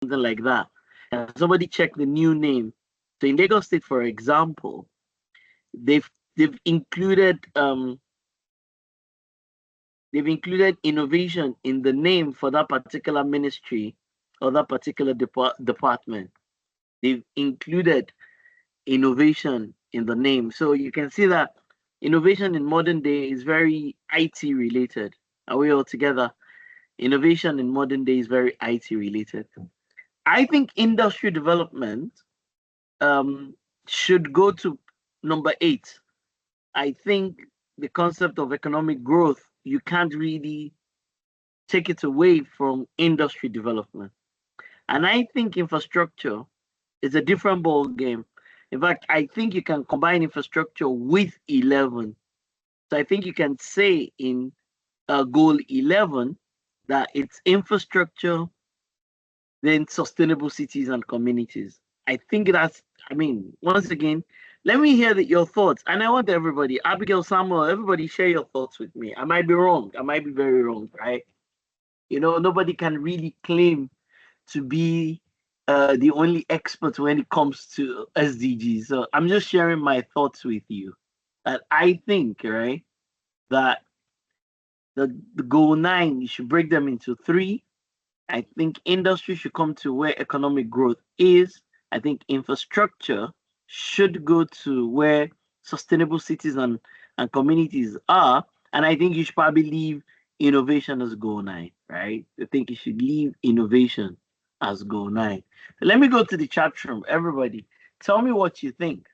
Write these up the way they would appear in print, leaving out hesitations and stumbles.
something like that. And somebody check the new name. So in Lagos State, for example, they've included innovation in the name for that particular ministry or that particular department. They've included innovation in the name. So you can see that innovation in modern day is very IT related. Are we all together? Innovation in modern day is very IT related. I think industry development should go to number 8. I think the concept of economic growth, you can't really take it away from industry development. And I think infrastructure is a different ball game. In fact, I think you can combine infrastructure with 11. So I think you can say in goal 11 that it's infrastructure, then sustainable cities and communities. I think that's, I mean, once again, let me hear your thoughts. And I want everybody, Abigail, Samuel, everybody share your thoughts with me. I might be wrong. I might be very wrong, right? You know, nobody can really claim to be the only expert when it comes to SDGs. So I'm just sharing my thoughts with you. That I think, right, that the goal 9, you should break them into 3. I think industry should come to where economic growth is. I think infrastructure should go to where sustainable cities and communities are. And I think you should probably leave innovation as goal 9, right? I think you should leave innovation as goal 9. Let me go to the chat room. Everybody, tell me what you think,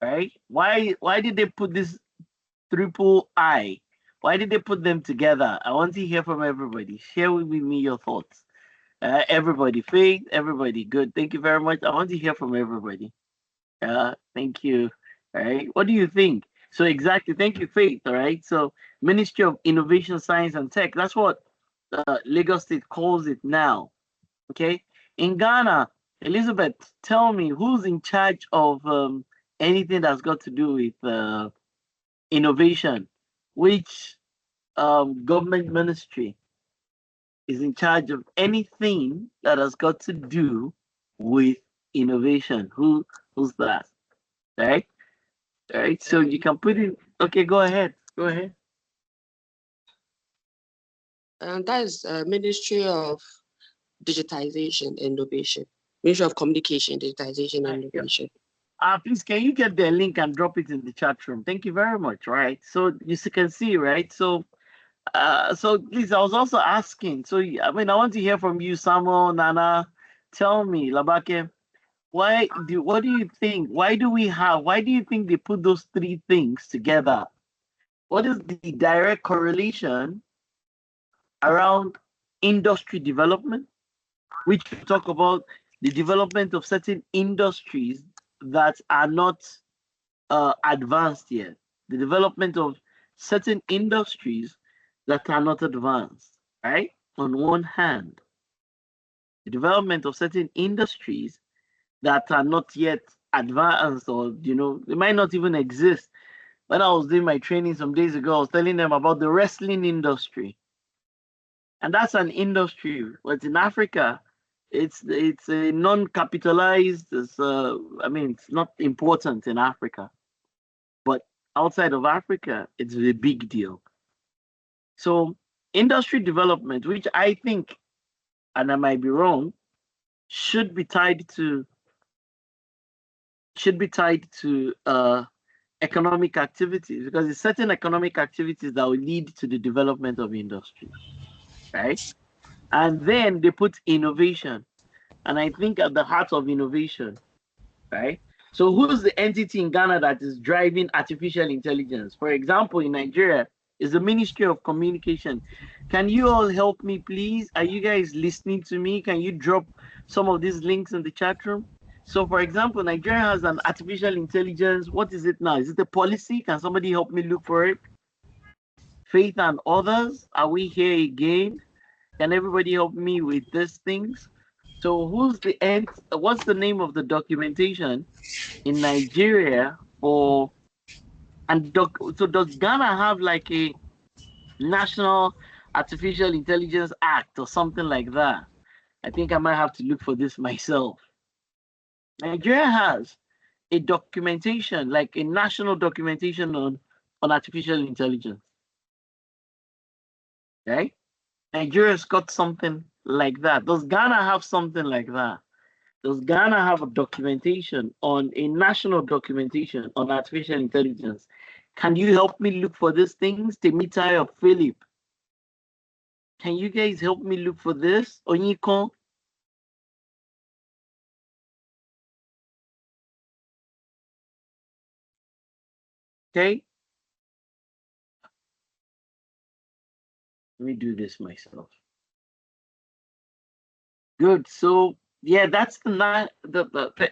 right? Why did they put this triple I? Why did they put them together? I want to hear from everybody. Share with me your thoughts. Everybody, Faith, everybody, good. Thank you very much. I want to hear from everybody. Thank you. All right. What do you think? So exactly. Thank you, Faith. All right. So Ministry of Innovation, Science and Tech. That's what Lagos State calls it now. Okay. In Ghana, Elizabeth, tell me who's in charge of anything that's got to do with innovation. Which government ministry is in charge of anything that has got to do with innovation? Who's that? Right? Right. So you can put in. Okay, go ahead. Go ahead. That is Ministry of Digitization and Innovation. Ministry of Communication, Digitization and Innovation. Please, can you get the link and drop it in the chat room? Thank you very much. Right. So you can see, right? So please, I was also asking. So I mean, I want to hear from you, Samuel, Nana. Tell me, Labake, what do you think? Why do you think they put those 3 things together? What is the direct correlation around industry development, which we talk about the development of certain industries that are not advanced yet, the development of certain industries that are not advanced, right? On one hand, the development of certain industries that are not yet advanced, or they might not even exist. When I was doing my training some days ago, I was telling them about the wrestling industry, and that's an industry. But in Africa, it's a non-capitalized. It's not important in Africa, but outside of Africa, it's a big deal. So industry development, which I think, and I might be wrong, should be tied to economic activities, because it's certain economic activities that will lead to the development of industry, right? And then they put innovation, and I think at the heart of innovation, right? So who's the entity in Ghana that is driving artificial intelligence? For example, in Nigeria, is the Ministry of Communication. Can you all help me, please? Are you guys listening to me? Can you drop some of these links in the chat room? So, for example, Nigeria has an artificial intelligence. What is it now? Is it a policy? Can somebody help me look for it? Faith and others, are we here again? Can everybody help me with these things? So, what's the name of the documentation in Nigeria for? So does Ghana have like a National Artificial Intelligence Act or something like that? I think I might have to look for this myself. Nigeria has a documentation, like a national documentation on artificial intelligence. Right? Nigeria's got something like that. Does Ghana have something like that? Does Ghana have a documentation on a national documentation on artificial intelligence? Can you help me look for these things? Temitayo or Philip? Can you guys help me look for this? Onyiko? Okay, let me do this myself. Good. So yeah, that's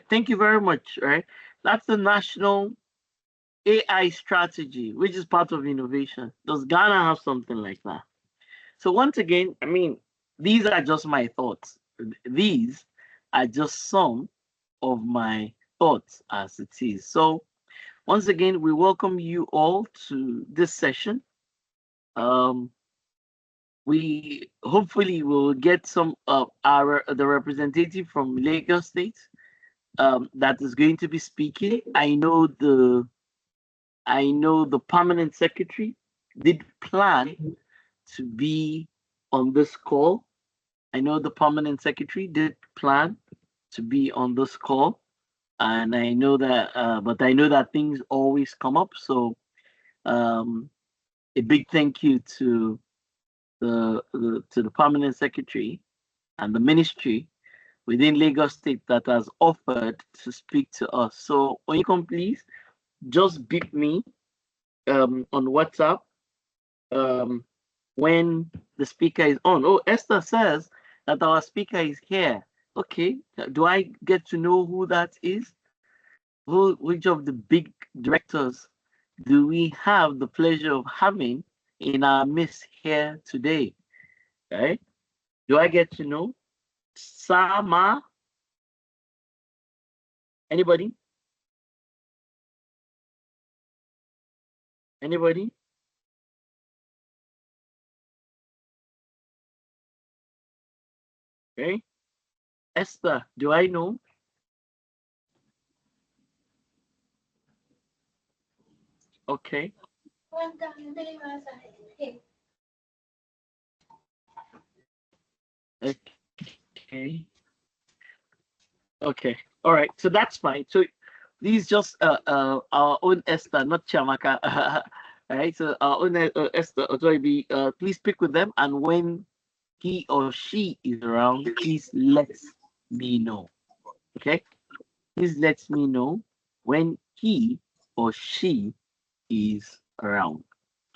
thank you very much. Right, that's the national AI strategy, which is part of innovation. Does Ghana have something like that? So once again, I mean, these are just my thoughts. These are just some of my thoughts as it is. So once again, we welcome you all to this session. Um, we hopefully will get some of our the representative from Lagos State that is going to be speaking. I know the permanent secretary did plan to be on this call. I know the permanent secretary did plan to be on this call, and I know that, but I know that things always come up. So, um, a big thank you to the permanent secretary and the ministry within Lagos State that has offered to speak to us. So, Onyekon, please just beep me on WhatsApp um, when the speaker is on. Oh, Esther says that our speaker is here. Okay, do I get to know who that is? Which of the big directors do we have the pleasure of having in our midst here today? Right? Do I get to know? Sama? Anybody? Anybody? Okay. Esther, do I know? Okay. Okay. Okay. All right. So that's fine. So these just our own Esther, not Chamaka. All right. So our own Esther Otoibi, please speak with them, and when he or she is around, please let me know. Okay. Please let me know when he or she is around.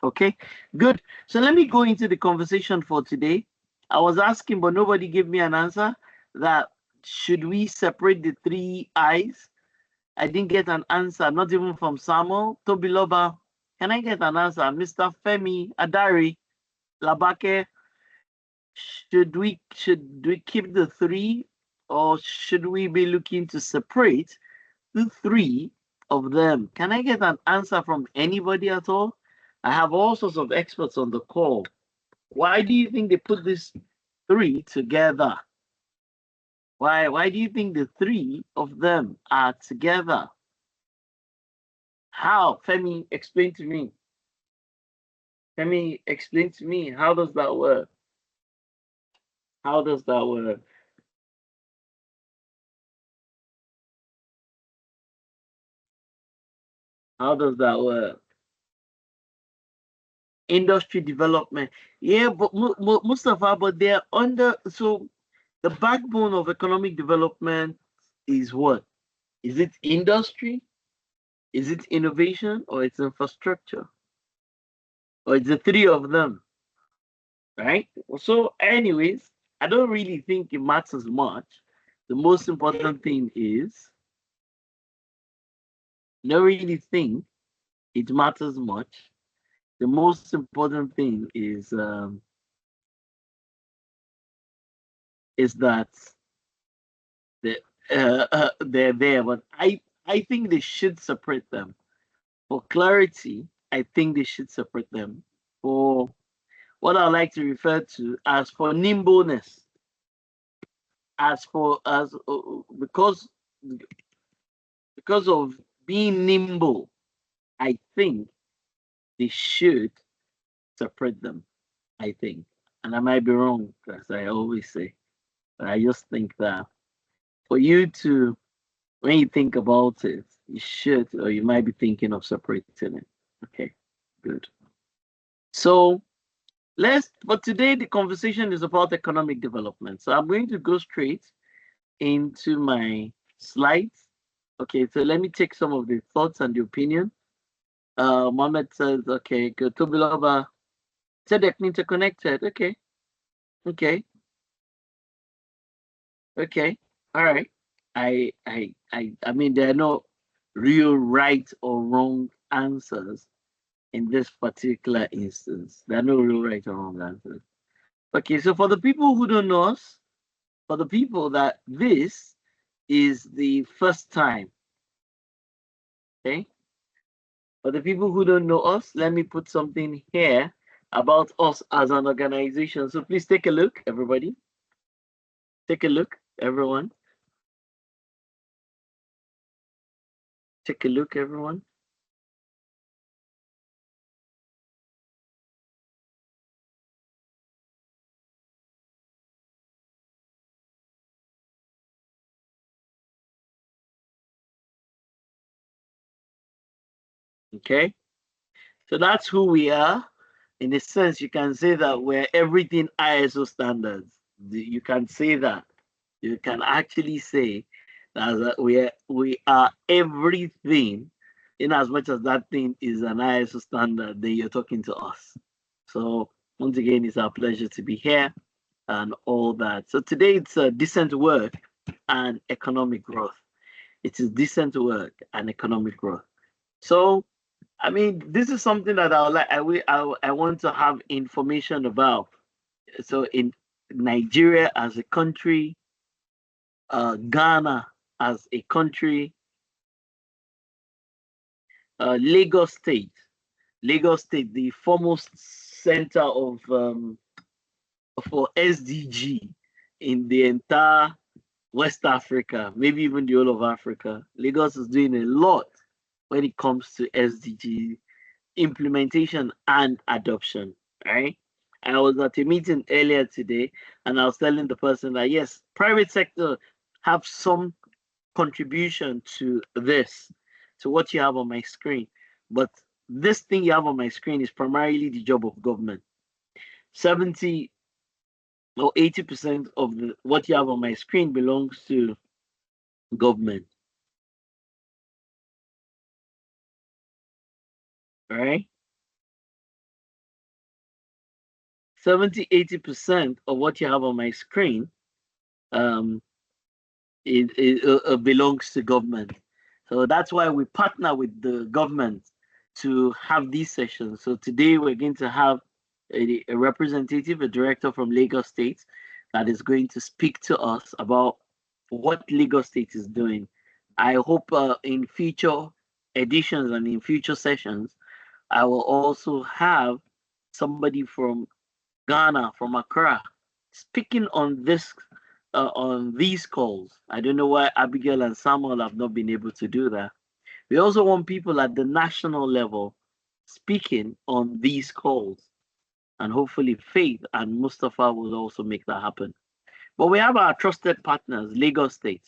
Okay. Good. So let me go into the conversation for today. I was asking, but nobody gave me an answer. That should we separate the three eyes? I didn't get an answer, not even from Samuel. Tobiloba, can I get an answer? Mr. Femi Adari, Labake, should we keep the three, or should we be looking to separate the three of them? Can I get an answer from anybody at all? I have all sorts of experts on the call. Why do you think they put these three together? Why do you think the three of them are together? How? Femi, explain to me. Femi, explain to me. How does that work? How does that work? How does that work? Industry development. Yeah, but Mustafa, but they're under. So the backbone of economic development is what? Is it industry? Is it innovation? Or it's infrastructure? Or it's the three of them? Right? So, anyways, I don't really think it matters much. The most important thing is, I don't really think it matters much. The most important thing is that they, they're there. But I think they should separate them. For clarity, I think they should separate them. For what I like to refer to as for nimbleness, as for as because of being nimble, I think they should separate them. I think, and I might be wrong, as I always say, but I just think that for you to, when you think about it, you should, or you might be thinking of separating it. Okay, good. So but today the conversation is about economic development. So I'm going to go straight into my slides. Okay, so let me take some of the thoughts and the opinion. Mohammed says, okay, good. Tobiloba said they're interconnected. Okay, okay, okay. All right. I mean, there are no real right or wrong answers in this particular instance. There are no real right or wrong answers. Okay, so for the people who don't know us, for the people that this is the first time, okay? For the people who don't know us, let me put something here about us as an organization. So please take a look, everybody. Take a look, everyone. Take a look, everyone. Okay, so that's who we are. In a sense, you can say that we're everything ISO standards. You can say that. You can actually say that we are everything, in as much as that thing is an ISO standard, then you're talking to us. So once again, it's our pleasure to be here and all that. So today it's a decent work and economic growth. It is decent work and economic growth. So I mean, this is something that I want to have information about. So in Nigeria as a country, Ghana as a country, Lagos State, the foremost center of for SDG in the entire West Africa, maybe even the whole of Africa. Lagos is doing a lot when it comes to SDG implementation and adoption. Right? I was at a meeting earlier today, and I was telling the person that yes, private sector have some contribution to this, to what you have on my screen, but this thing you have on my screen is primarily the job of government. 70 or 80% of what you have on my screen belongs to government. Right? 70-80% of what you have on my screen um, it belongs to government. So that's why we partner with the government to have these sessions. So today we're going to have a representative, a director from Lagos State, that is going to speak to us about what Lagos State is doing. I hope in future editions and in future sessions, I will also have somebody from Ghana, from Accra, speaking on these calls. I don't know why Abigail and Samuel have not been able to do that. We also want people at the national level speaking on these calls, and hopefully Faith and Mustafa will also make that happen. But we have our trusted partners, Lagos State.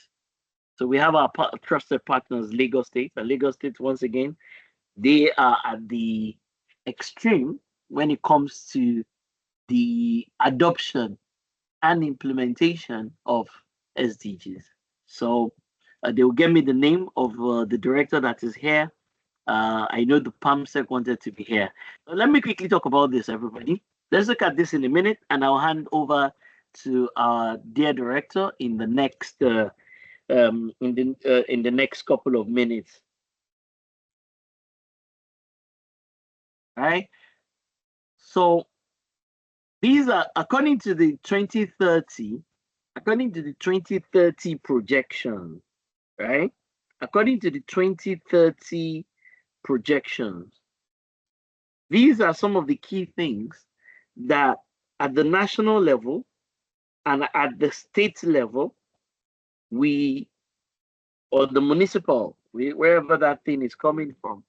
So we have our trusted partners, Lagos State, and Lagos State once again, they are at the extreme when it comes to the adoption and implementation of SDGs. So they will give me the name of the director that is here. I know the PAMSEC wanted to be here. So let me quickly talk about this, everybody. Let's look at this in a minute, and I'll hand over to our dear director in the next in the next couple of minutes. All right. So these are according to the 2030 projection, right? According to the 2030 projections, these are some of the key things that at the national level and at the state level we, or the municipal, wherever that thing is coming from,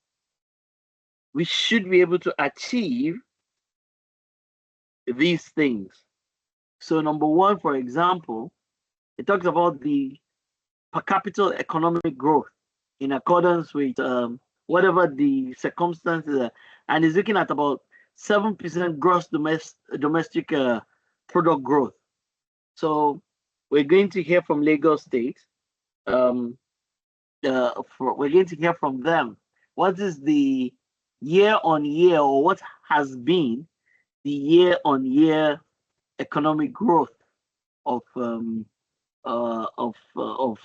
we should be able to achieve these things. So, number one, for example, it talks about the per capita economic growth in accordance with whatever the circumstances are, and is looking at about 7% gross domestic product growth. So we're going to hear from Lagos State. Um, we're going to hear from them. What is the year on year, or what has been the year on year economic growth of of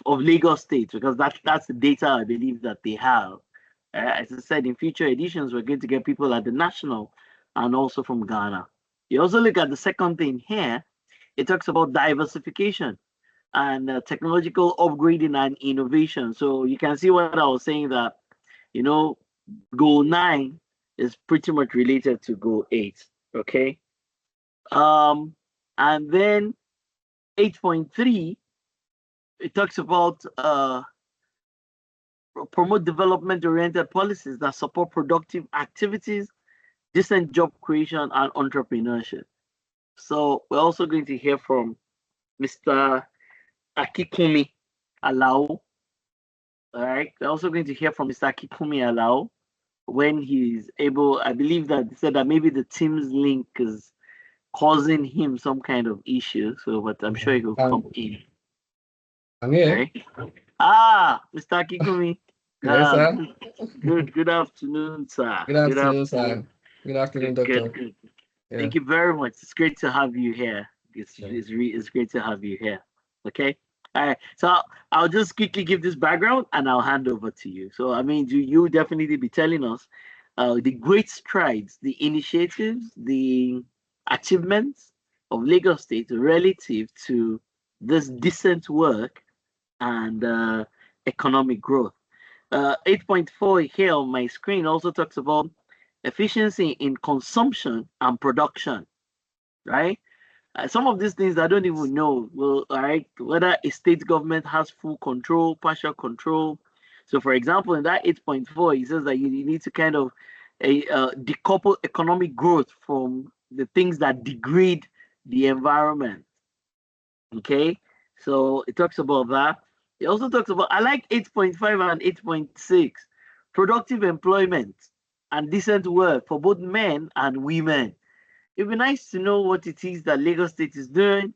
Lagos State, because that's the data I believe that they have. As I said, in future editions, we're going to get people at the national and also from Ghana. You also look at the second thing here. It talks about diversification and technological upgrading and innovation. So you can see what I was saying, that you know, goal 9 is pretty much related to goal 8. Okay. Um, and then 8.3, it talks about promote development oriented policies that support productive activities, decent job creation, and entrepreneurship. So we're also going to hear from Mr. Akinkunmi Alao. All right. We're also going to hear from Mr. Akinkunmi Alao when he's able. I believe that he said that maybe the Teams link is causing him some kind of issue. So, but I'm sure he will come in. I'm here. Right? Ah, Mr. Akinkunmi. Yes, sir. Good afternoon, sir. Good afternoon, sir. Good afternoon, doctor. Good. Yeah. Thank you very much. It's great to have you here. Yeah. It's great to have you here. Okay. All right. So I'll just quickly give this background and I'll hand over to you. So I mean, you definitely be telling us the great strides, the initiatives, the achievements of Lagos State relative to this decent work and economic growth. 8.4 here on my screen also talks about efficiency in consumption and production, right? Some of these things I don't even know. Well, all right, whether a state government has full control, partial control. So, for example, in that 8.4, it says that you need to kind of decouple economic growth from the things that degrade the environment. Okay, so it talks about that. It also talks about, I like 8.5 and 8.6, productive employment and decent work for both men and women. It'd be nice to know what it is that Lagos State is doing.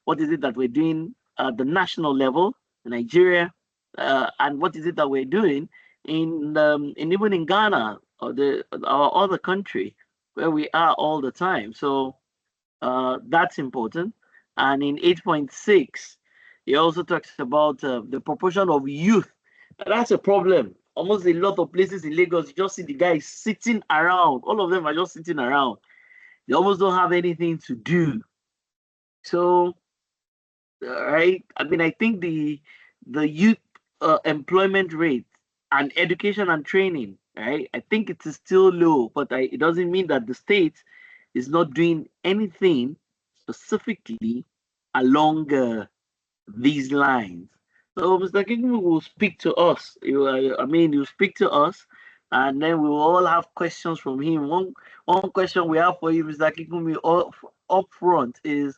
What is it that we're doing at the national level in Nigeria, and what is it that we're doing in even in Ghana or our other country where we are all the time. So that's important. And in 8.6, he also talks about the proportion of youth. That's a problem. Almost a lot of places in Lagos, you just see the guys sitting around. All of them are just sitting around. They almost don't have anything to do. So, right? I mean, I think the youth employment rate and education and training, right? I think it is still low, but it doesn't mean that the state is not doing anything specifically along these lines. So Mr. King will speak to us. He'll speak to us, and then we will all have questions from him. One question we have for you, Mr. Kikumi, up front is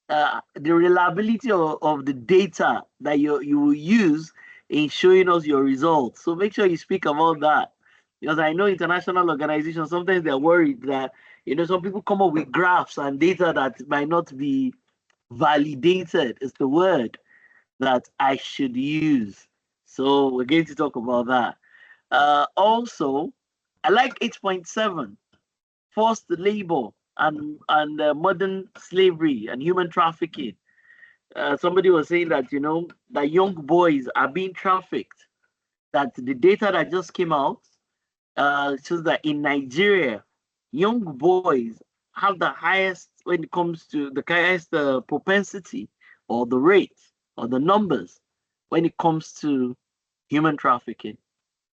the reliability of the data that you will use in showing us your results. So make sure you speak about that, because I know international organizations sometimes they're worried that some people come up with graphs and data that might not be validated. Is the word that I should use. So we're going to talk about that. Also, I like 8.7, forced labor and modern slavery and human trafficking. Somebody was saying that that young boys are being trafficked. That the data that just came out shows that in Nigeria, young boys have the highest when it comes to the highest propensity or the rate or the numbers when it comes to human trafficking.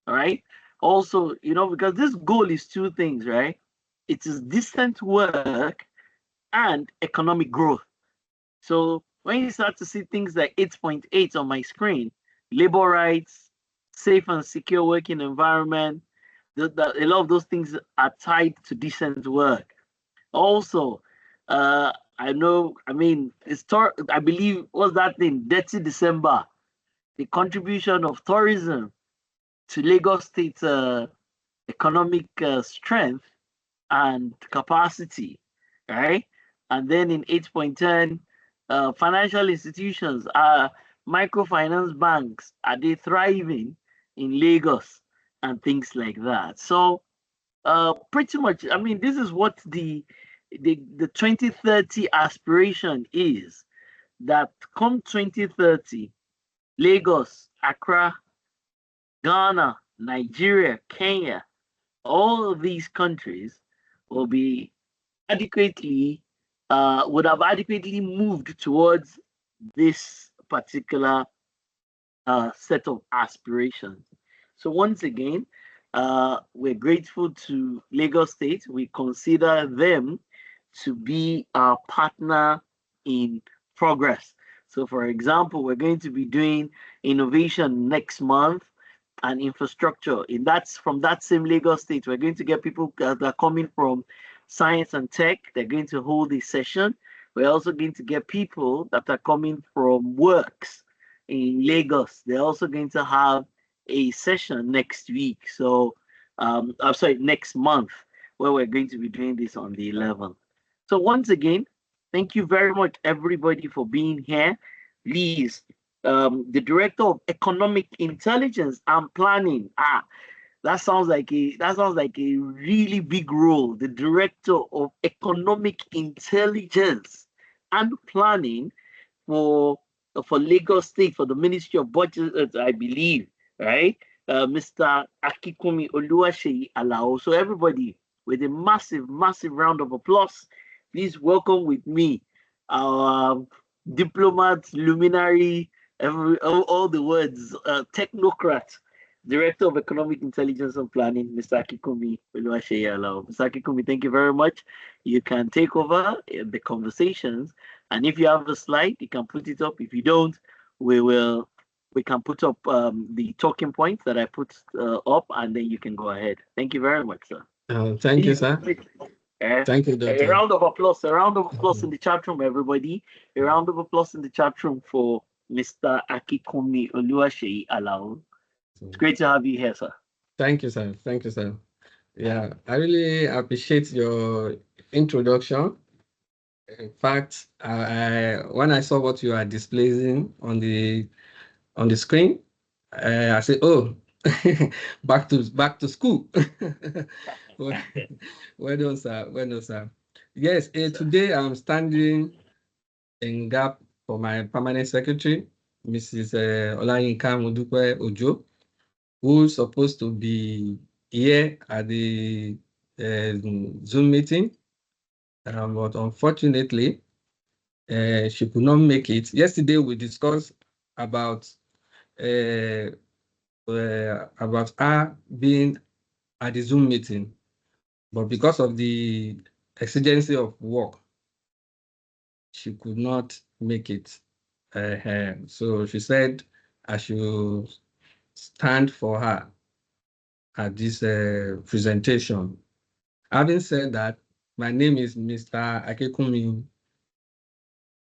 All right. Also, because this goal is two things, right? It is decent work and economic growth. So when you start to see things like 8.8 on my screen, labor rights, safe and secure working environment, a lot of those things are tied to decent work. Also, I know, I mean, I believe, what's that thing, Dirty December, the contribution of tourism to Lagos State economic strength and capacity, right? And then in 8.10, financial institutions, microfinance banks, are they thriving in Lagos and things like that? So pretty much, I mean, this is what the 2030 aspiration is, that come 2030, Lagos, Accra, Ghana, Nigeria, Kenya, all of these countries will be adequately would have adequately moved towards this particular set of aspirations. So once again, we're grateful to Lagos State. We consider them to be our partner in progress. So for example, we're going to be doing innovation next month and infrastructure. That's from that same Lagos State. We're going to get people that are coming from science and tech. They're going to hold a session. We're also going to get people that are coming from works in Lagos. They're also going to have a session next week. So, I'm sorry, next month, where we're going to be doing this on the 11th. So once again, thank you very much, everybody, for being here. Please, the Director of Economic Intelligence and Planning. That sounds like a really big role. The Director of Economic Intelligence and Planning for Lagos State, for the Ministry of Budget, I believe, right? Mr. Akinkunmi Alao. So everybody, with a massive, massive round of applause, please welcome with me our diplomat, luminary, all the words, technocrat, Director of Economic Intelligence and Planning, Mr. Akinkunmi Alao. Mr. Akinkunmi, thank you very much. You can take over the conversations, and if you have a slide, you can put it up. If you don't, we can put up the talking points that I put up, and then you can go ahead. Thank you very much, sir. Thank you, sir. Thank you, A Doctor. round of applause. A round of applause in the chat room, everybody. A round of applause in the chat room for Mr. Akinkunmi Alao. It's great to have you here, sir. Thank you, sir. Thank you, sir. Yeah, I really appreciate your introduction. In fact, when I saw what you are displaying on the screen, I said, "Oh, back to school." Well done, sir. Well done, sir. Yes, today I'm standing in gap for my permanent secretary, Mrs. Olayinka Modupe Ojo, who's supposed to be here at the Zoom meeting, but unfortunately, she could not make it. Yesterday, we discussed about her being at the Zoom meeting, but because of the exigency of work, she could not make it. So she said I should stand for her at this presentation. Having said that, my name is Mr. Akinkunmi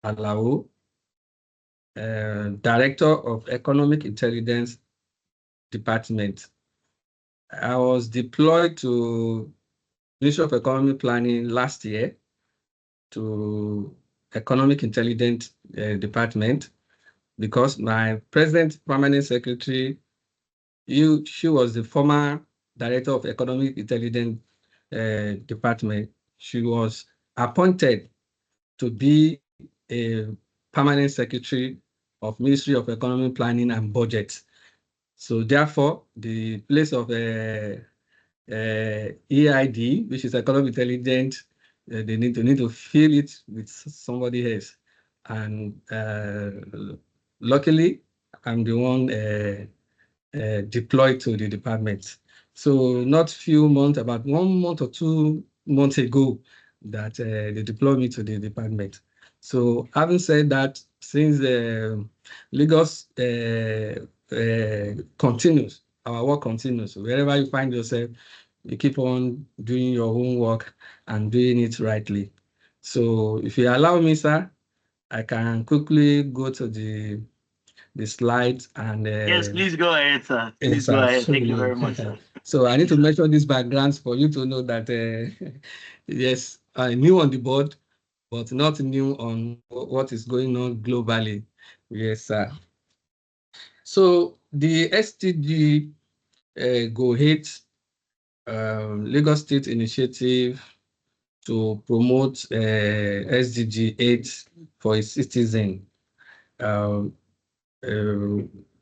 Alao, Director of Economic Intelligence Department. I was deployed to Ministry of Economic Planning last year to Economic Intelligence Department because my present permanent secretary, she was the former Director of Economic Intelligence Department. She was appointed to be a permanent secretary of Ministry of Economic Planning and Budget. So therefore, the place of EID, which is Economic Intelligence, they need to fill it with somebody else. And luckily, I'm the one deployed to the department. So not few months, about 1 month or 2 months ago, that they deployed me to the department. So having said that, since Lagos continues, our work continues. Wherever you find yourself, you keep on doing your homework and doing it rightly. So if you allow me, sir, I can quickly go to the slides and Yes, please go ahead, sir. yes, Please go ahead. show Thank you you. very much, sir. So I Thank need you, to sir. mention these backgrounds for you to know that yes, I new on the board, but not new on what is going on globally. Yes, sir. So the SDG Go 8 Lagos State Initiative to promote SDG 8 for its citizen. Um,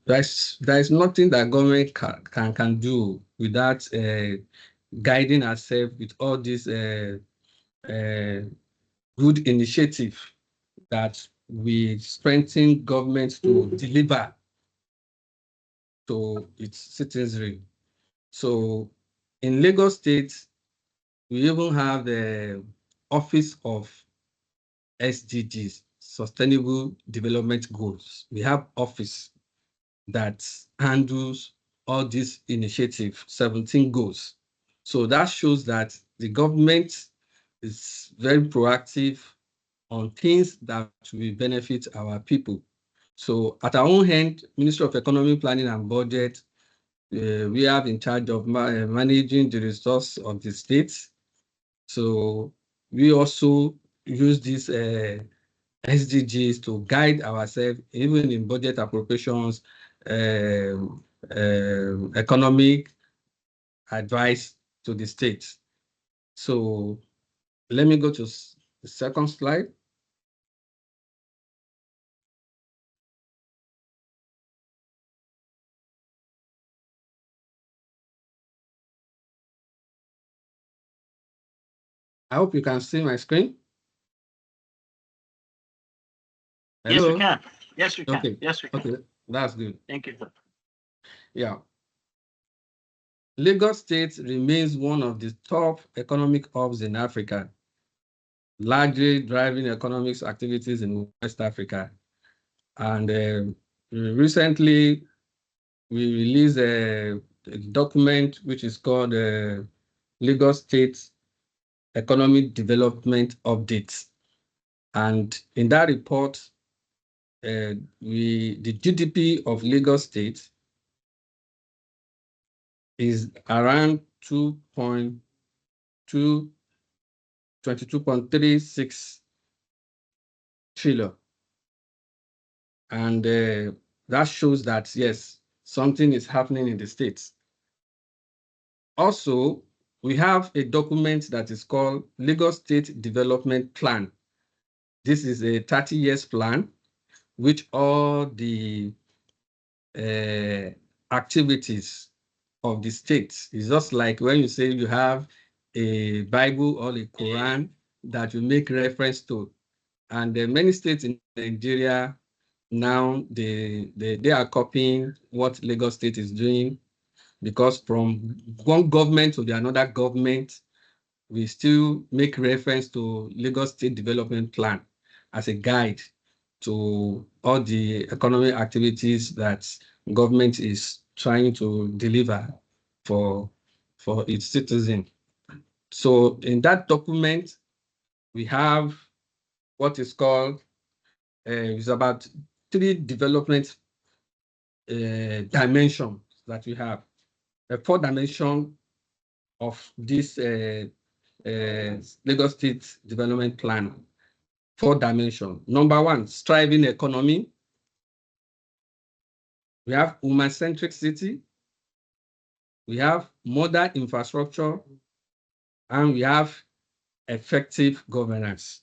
there's nothing that government can do without guiding ourselves with all these uh, good initiative that we strengthen government to deliver to its citizenry. So in Lagos State, we even have the Office of SDGs, Sustainable Development Goals. We have office that handles all these initiatives, 17 goals. So that shows that the government is very proactive on things that will benefit our people. So at our own hand, Ministry of Economic Planning and Budget, we have in charge of managing the resource of the states. So we also use these SDGs to guide ourselves, even in budget appropriations, economic advice to the states. So let me go to the second slide. I hope you can see my screen. Yes, we Hello? can. Yes, we can. Okay. Yes, we can. Okay, that's good. Thank you, sir. Yeah. Lagos State remains one of the top economic hubs in Africa, largely driving economic activities in West Africa. And recently, we released a document which is called Lagos State Economic Development Update. And in that report, the GDP of Lagos State is around 22.36 trillion. And that shows that, yes, something is happening in the States. Also, we have a document that is called Lagos State Development Plan. This is a 30 years plan, which all the activities of the state is just like when you say you have a Bible or a Quran that you make reference to. And many states in Nigeria now they are copying what Lagos State is doing, because from one government to the another government, we still make reference to Lagos State Development Plan as a guide to all the economic activities that government is trying to deliver for its citizens. So in that document, we have what is called, it's about 3 development dimensions that we have. A 4th dimension of this Lagos State Development Plan. 4 dimension. Number 1, striving economy. We have human-centric city. We have modern infrastructure, and we have effective governance.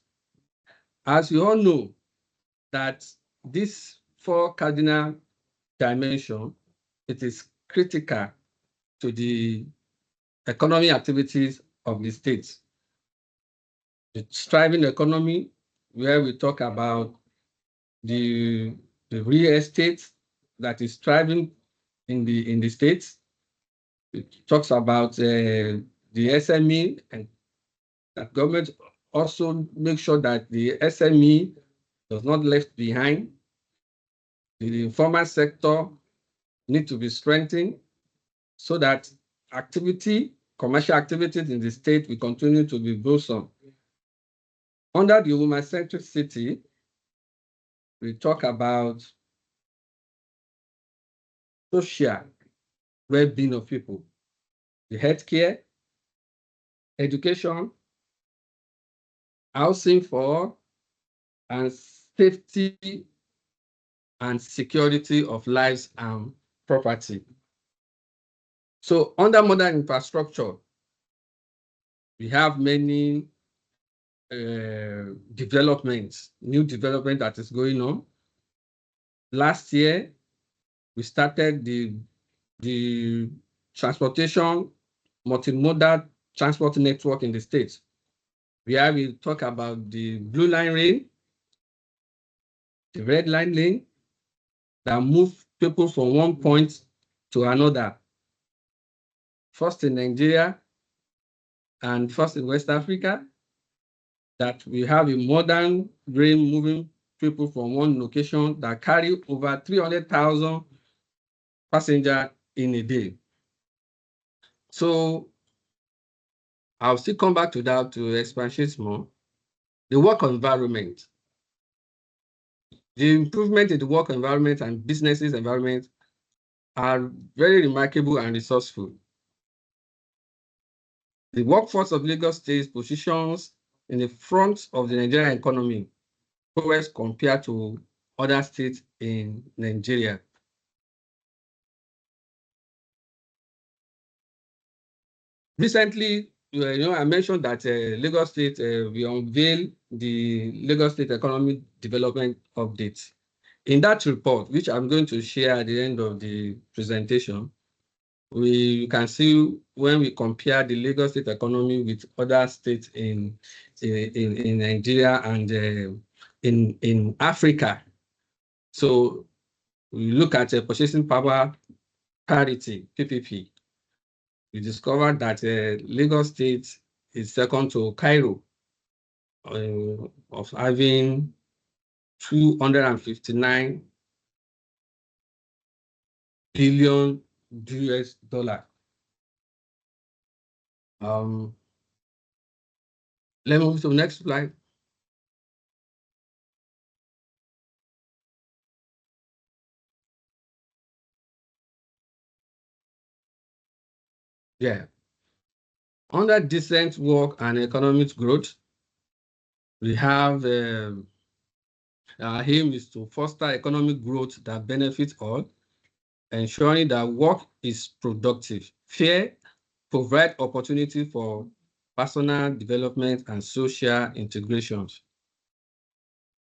As you all know, that these 4 cardinal dimensions, it is critical to the economic activities of the state. The striving economy, where we talk about the real estate that is thriving in the states. It talks about the SME, and that government also make sure that the SME was not left behind. The informal sector need to be strengthened so that commercial activities in the state will continue to be blossom. Under the woman-centric city, we talk about social well-being of people, the healthcare, education, housing for, and safety and security of lives and property. So under modern infrastructure, we have many developments, new development that is going on. Last year, we started the transportation multimodal transport network in the state, where we talk about the blue line lane, the red line lane, that move people from one point to another, first in Nigeria and first in West Africa, that we have a modern rail moving people from one location that carry over 300,000 passengers in a day. So I'll still come back to that to expatiate more. The work environment. The improvement in the work environment and businesses environment are very remarkable and resourceful. The workforce of Lagos State positions in the front of the Nigerian economy, always compared to other states in Nigeria. Recently, I mentioned that Lagos State, we unveiled the Lagos State Economic Development Update. In that report, which I'm going to share at the end of the presentation, you can see when we compare the Lagos State economy with other states in Nigeria and in Africa. So we look at purchasing power parity, PPP. We discovered that Lagos State is second to Cairo of having 259 billion US dollar. Let me move to the next slide. Yeah. Under decent work and economic growth, we have our aim is to foster economic growth that benefits all, ensuring that work is productive, fair, provide opportunity for personal development and social integrations.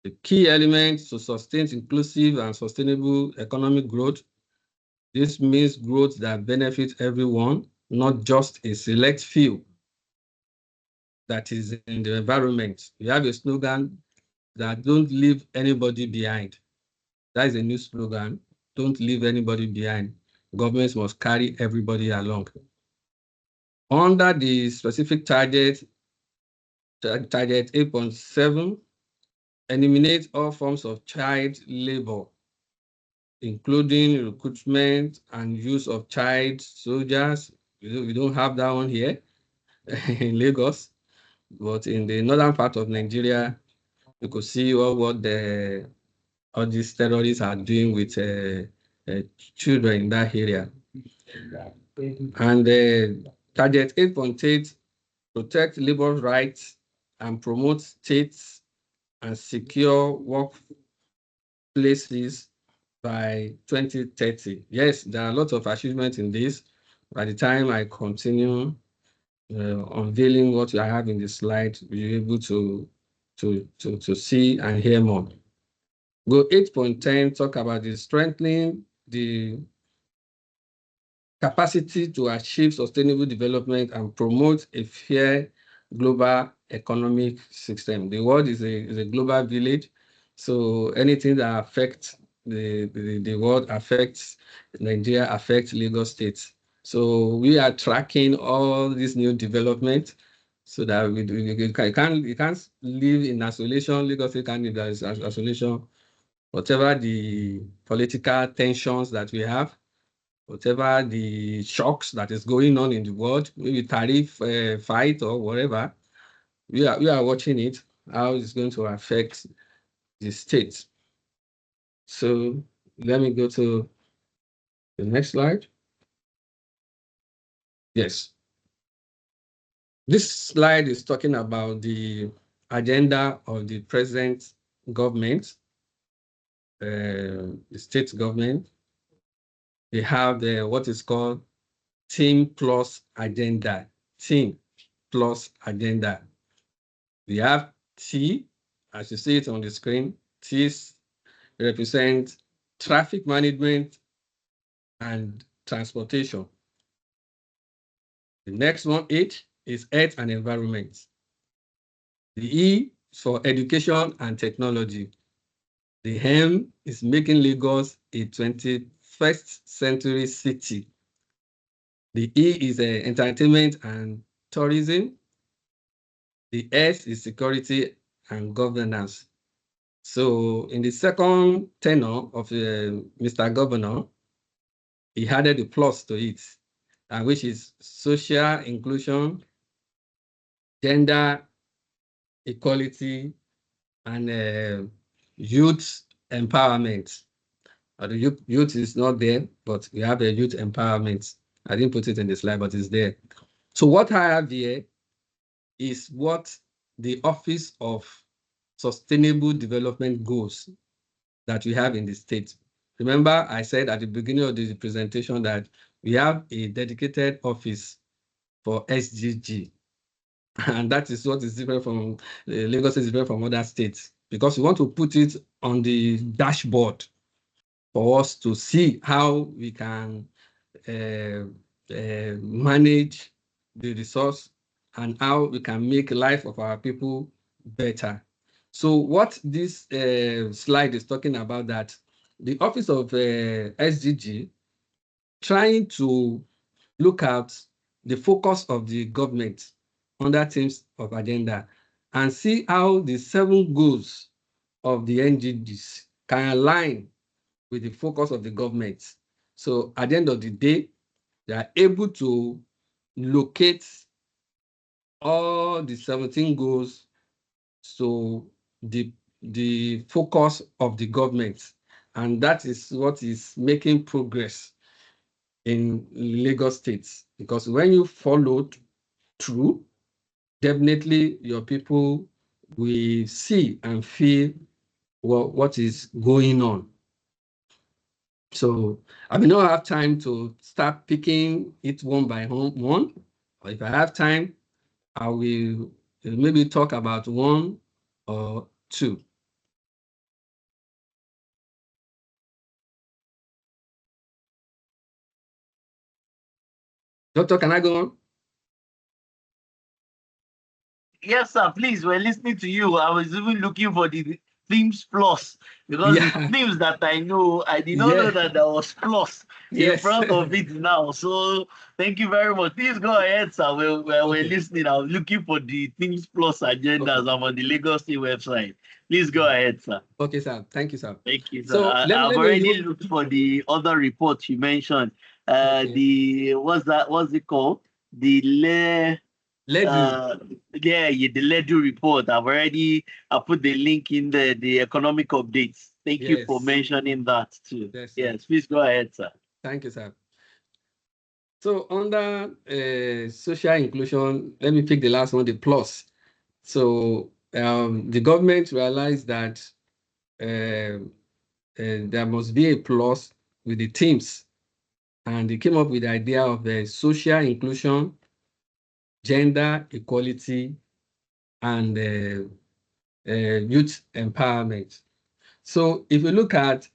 The key elements to sustain inclusive and sustainable economic growth. This means growth that benefits everyone, not just a select few that is in the environment. We have a slogan that don't leave anybody behind. That is a new slogan. Don't leave anybody behind. Governments must carry everybody along. Under the specific target 8.7, eliminate all forms of child labor, including recruitment and use of child soldiers. We don't have that one here in Lagos, but in the northern part of Nigeria, you could see what all these terrorists are doing with children in that area. And target 8.8, protect labor rights and promote states and secure workplaces by 2030. Yes, there are a lot of achievements in this. By the time I continue unveiling what I have in the slide, you're able to see and hear more. Go 8.10, talk about the strengthening the capacity to achieve sustainable development and promote a fair global economic system. The world is a global village, so anything that affects the world affects Nigeria, affects Lagos State. So we are tracking all these new developments so that you can't live in isolation. Lagos State can't live in isolation. Whatever the political tensions that we have, whatever the shocks that is going on in the world, maybe tariff fight or whatever, we are watching it, how it's going to affect the state. So let me go to the next slide. Yes. This slide is talking about the agenda of the present government, the state government. They have what is called Team Plus Agenda. Team Plus Agenda. We have T, as you see it on the screen. T represents traffic management and transportation. The next one, H, is health and environment. The E is for education and technology. The M is making Lagos a 21st century city. The E is entertainment and tourism. The S is security and governance. So in the second tenure of Mr. Governor, he added a plus to it, which is social inclusion, gender equality, and youth empowerment. The youth is not there, but we have a youth empowerment. I didn't put it in the slide, but it's there. So what I have here is what the Office of Sustainable Development Goals that we have in the state. Remember, I said at the beginning of the presentation that we have a dedicated office for SDG. And that is what is different from Lagos is different from other states, because we want to put it on the dashboard for us to see how we can manage the resource and how we can make life of our people better. So what this slide is talking about, that the Office of SDG trying to look at the focus of the government under themes of agenda and see how the 7 goals of the NGDs can align with the focus of the government. So at the end of the day, they are able to locate all the 17 goals, so the focus of the government, and that is what is making progress in Lagos State. Because when you follow through, definitely your people will see and feel what is going on. So I may not have time to start picking it one by one, or if I have time, I will maybe talk about 1 or 2. Doctor, can I go on? Yes, sir. Please, we're listening to you. I was even looking for the themes plus, because the themes that I know, I did not know that there was plus in front of it now. So thank you very much. Please go ahead, sir. We're listening. I was looking for the themes plus agendas. I'm on the Lagos State website. Please go ahead, sir. Okay, sir. Thank you, sir. Thank you, sir. So I've already looked for the other reports you mentioned. The what's it called? The the Ledu report. I put the link in the economic updates. Thank you for mentioning that too. Yes, please go ahead, sir. Thank you, sir. So under social inclusion, let me pick the last one, the plus. So the government realized that there must be a plus with the teams, and they came up with the idea of social inclusion, gender equality, and youth empowerment. So if you look at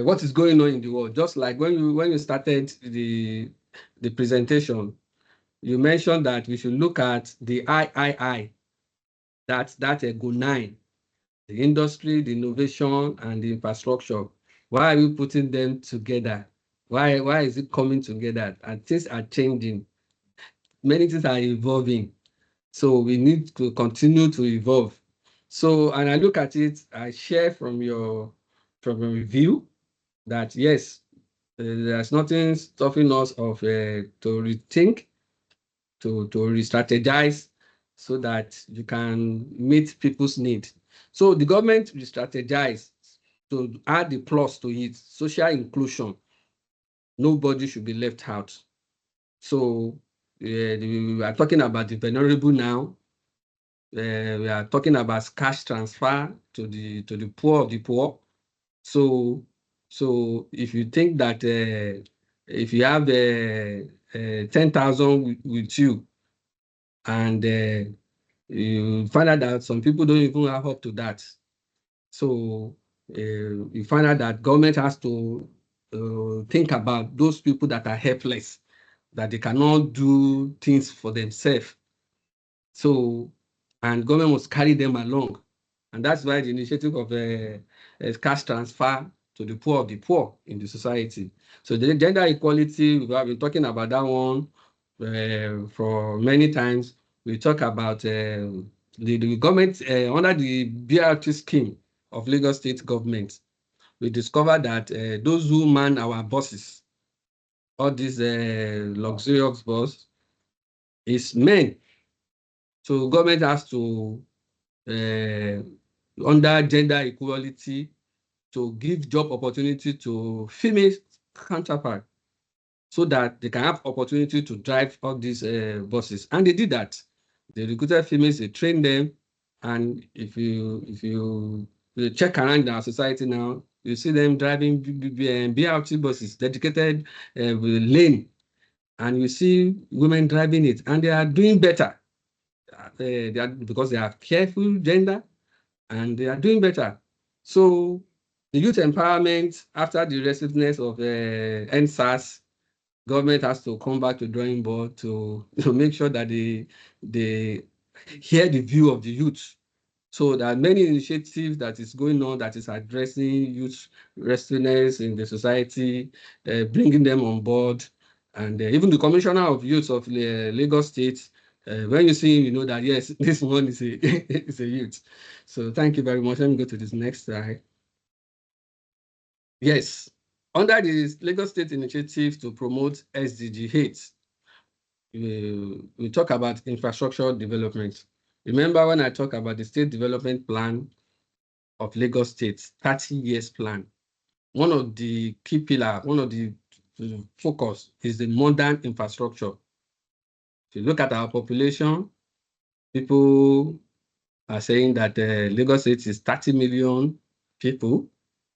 what is going on in the world, just like when you started the presentation, you mentioned that we should look at the III, that's goal 9, the industry, the innovation, and the infrastructure. Why are we putting them together? Why is it coming together? And things are changing. many things are evolving. So we need to continue to evolve. So, and I look at it, I share from your review that yes, there's nothing stopping us of to rethink, to re-strategize so that you can meet people's need. So the government will strategize to add the plus to it, social inclusion. Nobody should be left out. So we are talking about the vulnerable now. We are talking about cash transfer to the poor of the poor. So if you think that if you have 10,000 with you, and you find out that some people don't even have up to that, so you find out that government has to think about those people that are helpless, that they cannot do things for themselves. So, and government must carry them along. And that's why the initiative of cash transfer to the poor of the poor in the society. So the gender equality, we have been talking about that one for many times. We talk about the government under the BRT scheme of Lagos State government. We discovered that those who man our buses, all these luxurious buses, is men. So government has to, under gender equality, to give job opportunity to female counterpart so that they can have opportunity to drive all these buses. And they did that. They recruited females, they trained them. And if you check around our society now, you see them driving BRT buses, dedicated with lane. And you see women driving it, and they are doing better. Because they are careful gender, and they are doing better. So the youth empowerment, after the restlessness of NSAS, government has to come back to drawing board to make sure that they hear the view of the youth. So there are many initiatives that is going on that is addressing youth restlessness in the society, bringing them on board. And even the commissioner of youth of Lagos State, when you see him, you know that yes, this one is a is a youth. So thank you very much. Let me go to this next slide. Yes, under the Lagos State initiative to promote SDG 8, we talk about infrastructure development. Remember when I talk about the state development plan of Lagos State, 30 years plan, one of the key pillars, one of the focus is the modern infrastructure. If you look at our population, people are saying that Lagos State is 30 million people.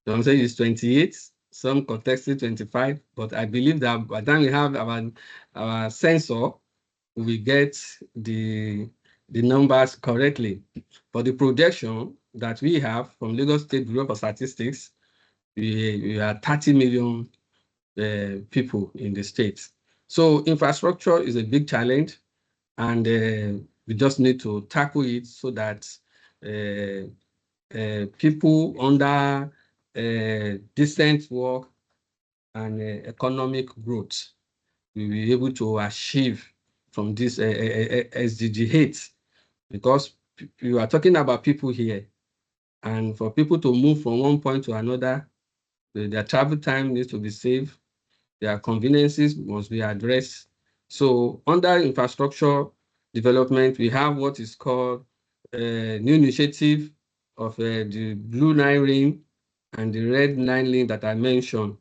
Some say it's 28, some contested 25, but I believe that by the time we have our sensor, we get the numbers correctly. For the projection that we have from Lagos State Bureau of Statistics, we are 30 million people in the state. So infrastructure is a big challenge, and we just need to tackle it so that people under decent work and economic growth will be able to achieve from this SDG 8, because you are talking about people here, and for people to move from one point to another, their travel time needs to be saved, their conveniences must be addressed. So under infrastructure development, we have what is called a new initiative of the Blue 9 lane and the Red 9 lane that I mentioned,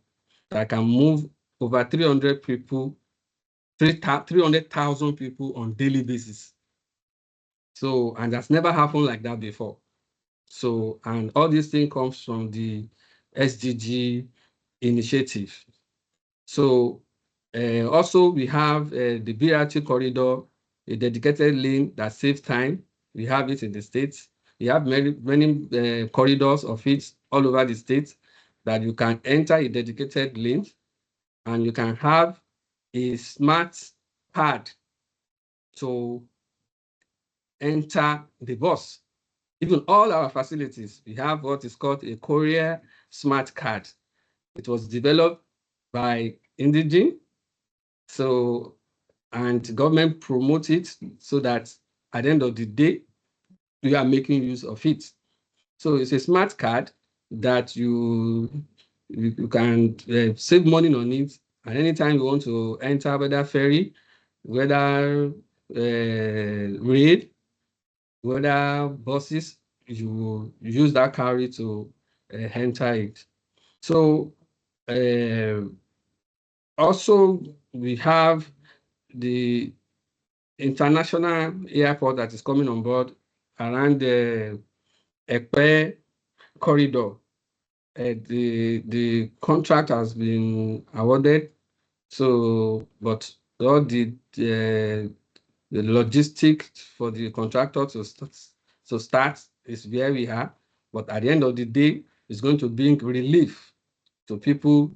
that can move over 300 people, 300,000 people on daily basis. So, and that's never happened like that before. So, and all these things comes from the SDG initiative. So, also we have the BRT corridor, a dedicated lane that saves time. We have it in the States. We have many corridors of it all over the state that you can enter a dedicated lane, and you can have a smart card to enter the bus. Even all our facilities, we have what is called a courier smart card. It was developed by Indigene. So and government promote it so that at the end of the day, you are making use of it. So it's a smart card that you can save money on it. And anytime you want to enter whether ferry, whether rail, whether buses, you use that carry to enter it. So also we have the international airport that is coming on board around the Ekpe corridor. The contract has been awarded. So, but all the logistics for the contractor to start is where we are. But at the end of the day, it's going to bring relief to people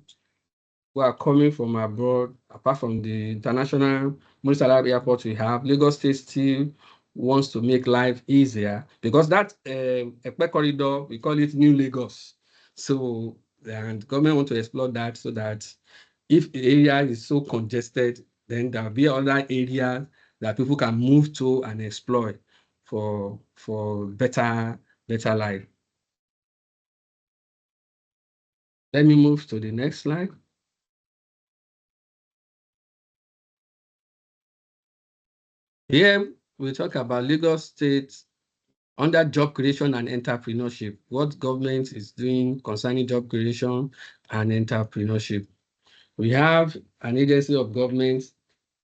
who are coming from abroad. Apart from the international multi-salary airport we have, Lagos State still wants to make life easier because that Ekpe corridor, we call it New Lagos. So, and government want to explore that so that if the area is so congested, then there'll be other areas that people can move to and explore for better life. Let me move to the next slide. Here we talk about Lagos State under job creation and entrepreneurship, what government is doing concerning job creation and entrepreneurship. We have an agency of government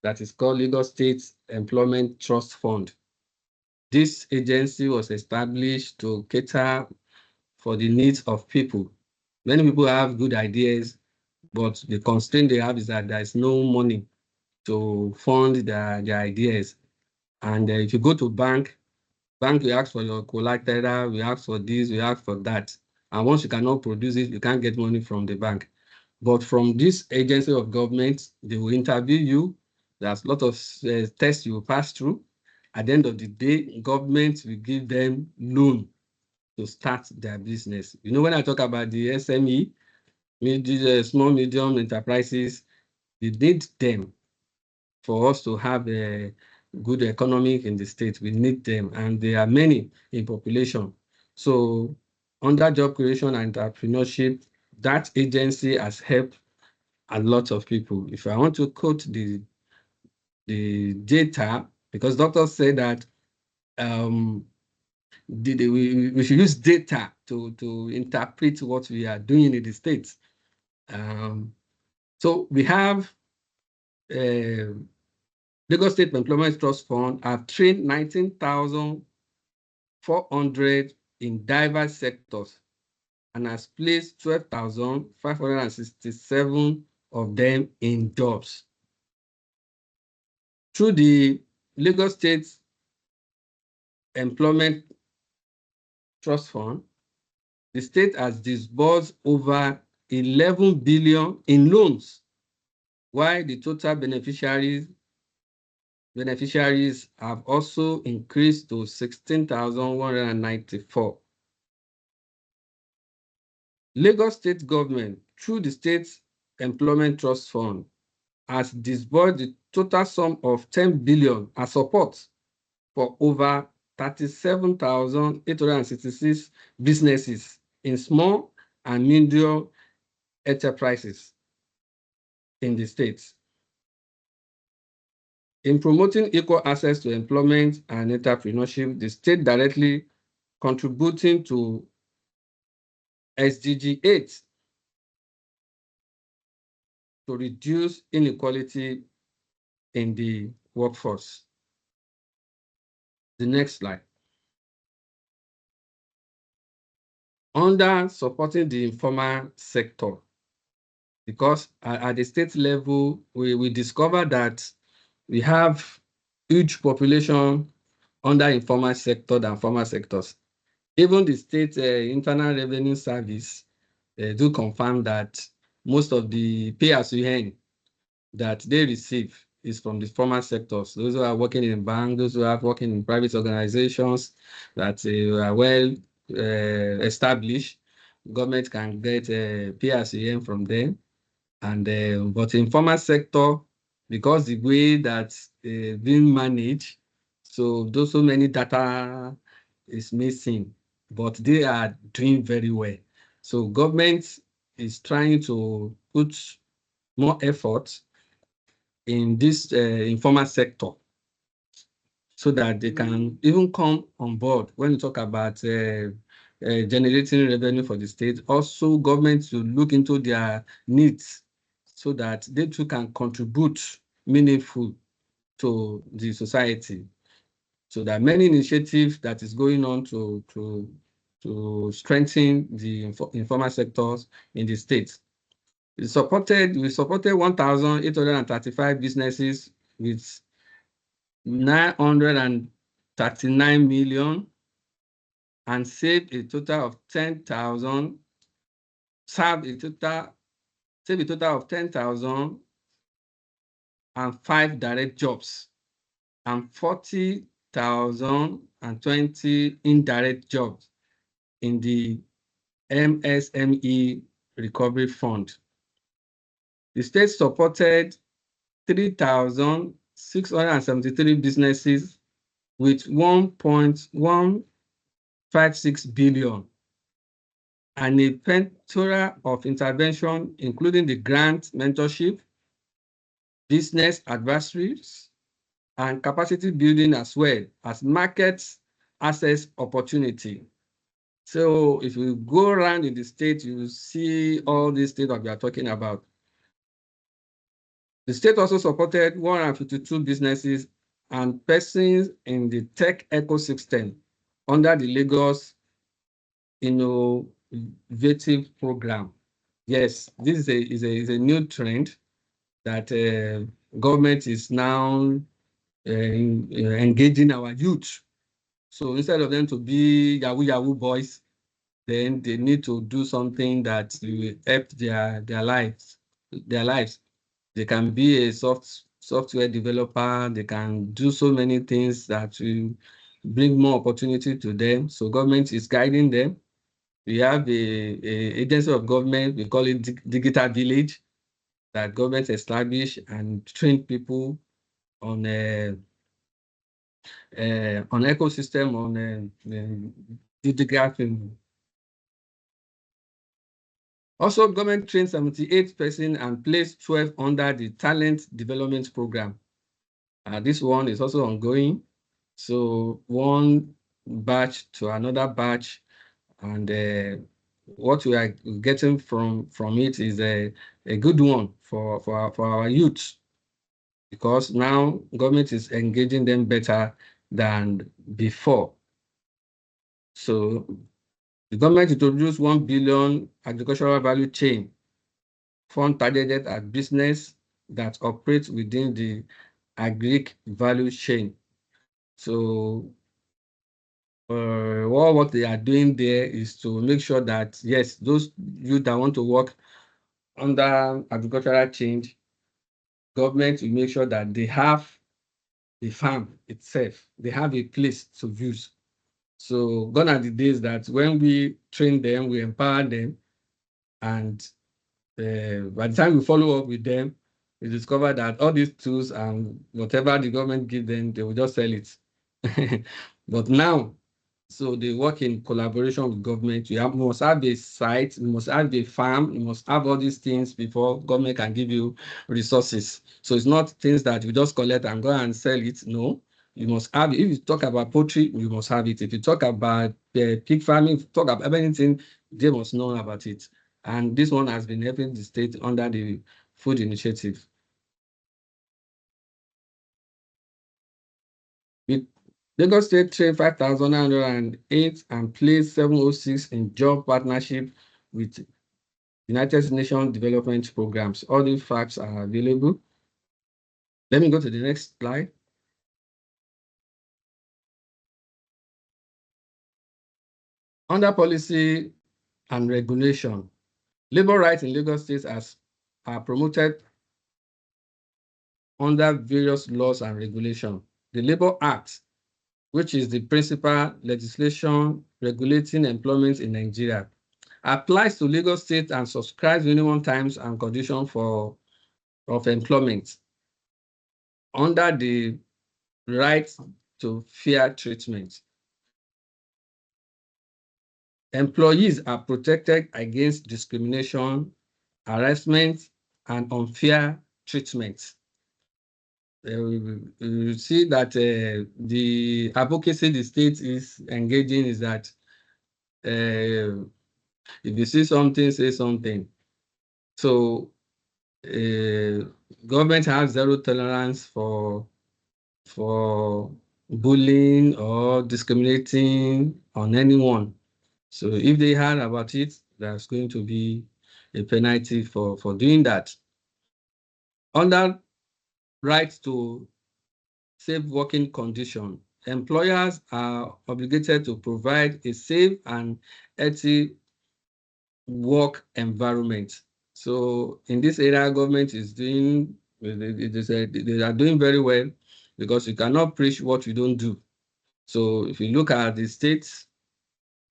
that is called Lagos State Employment Trust Fund. This agency was established to cater for the needs of people. Many people have good ideas, but the constraint they have is that there is no money to fund their ideas. And if you go to bank will ask for your collateral, we ask for this, we ask for that. And once you cannot produce it, you can't get money from the bank. But from this agency of government, they will interview you. There's a lot of tests you will pass through. At the end of the day, government will give them loan to start their business. You know, when I talk about the SME, small, medium enterprises, we need them for us to have a good economic in the state. We need them, and there are many in population. So under job creation and entrepreneurship, that agency has helped a lot of people. If I want to quote the data, because doctors say that we should use data to interpret what we are doing in the states. So we have Lagos State Employment Trust Fund have trained 19,400 in diverse sectors and has placed 12,567 of them in jobs. Through the Lagos State Employment Trust Fund, the state has disbursed over 11 billion in loans, while the total beneficiaries have also increased to 16,194. Lagos State government, through the State Employment Trust Fund, has disbursed the total sum of 10 billion as support for over 37,866 businesses in small and medium enterprises in the states. In promoting equal access to employment and entrepreneurship, the state directly contributing to SDG 8 to reduce inequality in the workforce. The next slide. Under supporting the informal sector, because at the state level, we discovered that we have huge population under informal sector than formal sectors. Even the state internal revenue service do confirm that most of the pay as you earn that they receive is from the formal sectors. Those who are working in bank, those who are working in private organizations that are well established, government can get pay as you earn from them. And but in formal sector, because the way that being managed, so so many data is missing, but they are doing very well. So government is trying to put more effort in this informal sector so that they can even come on board when you talk about generating revenue for the state. Also, government to look into their needs so that they too can contribute meaningful to the society. So there are many initiatives that is going on to strengthen the informal sectors in the state. We supported 1,835 businesses with 939 million and saved a total of 10,000, served a total, saved a total of 10,005 direct jobs and 40,020 indirect jobs in the MSME Recovery Fund. The state supported 3,673 businesses with 1.156 billion and a plethora of intervention, including the grant mentorship, business advisories, and capacity building as well as market access opportunity. So if you go around in the state, you will see all these things that we are talking about. The state also supported 152 businesses and persons in the tech ecosystem under the Lagos Innovative Program. Yes, this is a new trend that government is now engaging our youth. So instead of them to be Yahoo boys, then they need to do something that will help their lives. They can be a software developer. They can do so many things that will bring more opportunity to them. So government is guiding them. We have a agency of government, we call it Digital Village, that government establish and train people on ecosystem, on digital thing. Also, government trained 78 persons and placed 12 under the talent development program. This one is also ongoing. So one batch to another batch, and what we are getting from it is a good one for our youth, because now government is engaging them better than before. So the government introduced 1 billion agricultural value chain fund targeted at business that operates within the agric value chain. So what they are doing there is to make sure that, yes, those youth that want to work under agricultural change, government will make sure that they have the farm itself, they have a place to use. So gone are the days that when we train them, we empower them, and by the time we follow up with them, we discover that all these tools and whatever the government give them, they will just sell it. But now, so they work in collaboration with government. You must have a site, you must have a farm, you must have all these things before government can give you resources. So it's not things that you just collect and go and sell it. No, you must have it. If you talk about poultry, you must have it. If you talk about pig farming, if you talk about anything, they must know about it. And this one has been helping the state under the food initiative. Lagos State trained 5,908 and placed 706 in job partnership with United Nations Development Programs. All these facts are available. Let me go to the next slide. Under policy and regulation, labor rights in Lagos State are promoted under various laws and regulations. The Labor Act, which is the principal legislation regulating employment in Nigeria, applies to Lagos State and subscribes minimum times and conditions of employment. under the right to fair treatment. Employees are protected against discrimination, harassment, and unfair treatment. We see that the advocacy the state is engaging is that if you see something, say something. So government has zero tolerance for bullying or discriminating on anyone. So if they heard about it, there's going to be a penalty for doing that. Under right to safe working condition, employers are obligated to provide a safe and healthy work environment. So in this area, government is doing, they are doing very well, because you cannot preach what you don't do. So if you look at the state's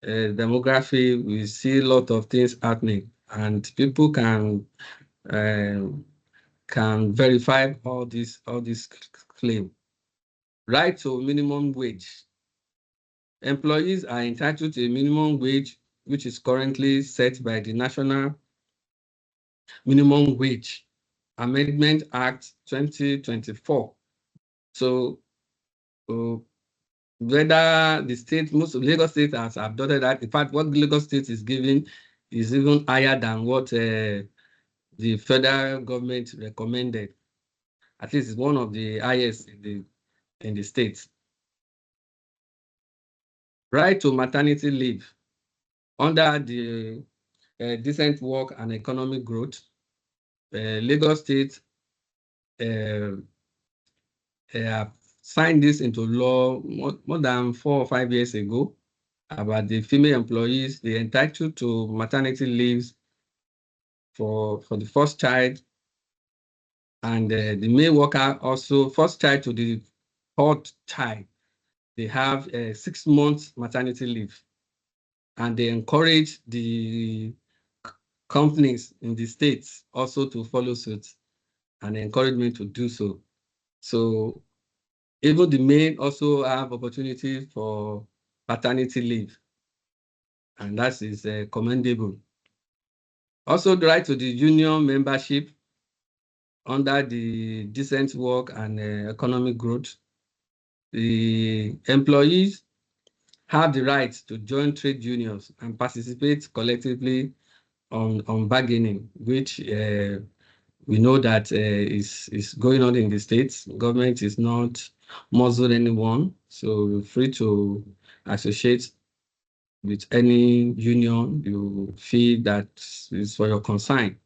demography, we see a lot of things happening, and people can verify all these claims. Right to minimum wage. Employees are entitled to a minimum wage, which is currently set by the National Minimum Wage Amendment Act 2024. So whether the state, most of Lagos State has adopted that. In fact, what Lagos State is giving is even higher than what the federal government recommended. At least it's one of the highest in the state. Right to maternity leave. Under the decent work and economic growth, Lagos State signed this into law more than 4 or 5 years ago, about the female employees. They entitled to maternity leaves for the first child, and the male worker also, first child to the third child, they have 6 months maternity leave. And they encourage the companies in the states also to follow suit, and encourage me to do so. So even the men also have opportunity for paternity leave, and that is commendable. Also, the right to the union membership under the decent work and economic growth. The employees have the right to join trade unions and participate collectively on bargaining, which we know that is going on in the states. Government is not muzzled anyone, so you're free to associate with any union you feel that is for your concern.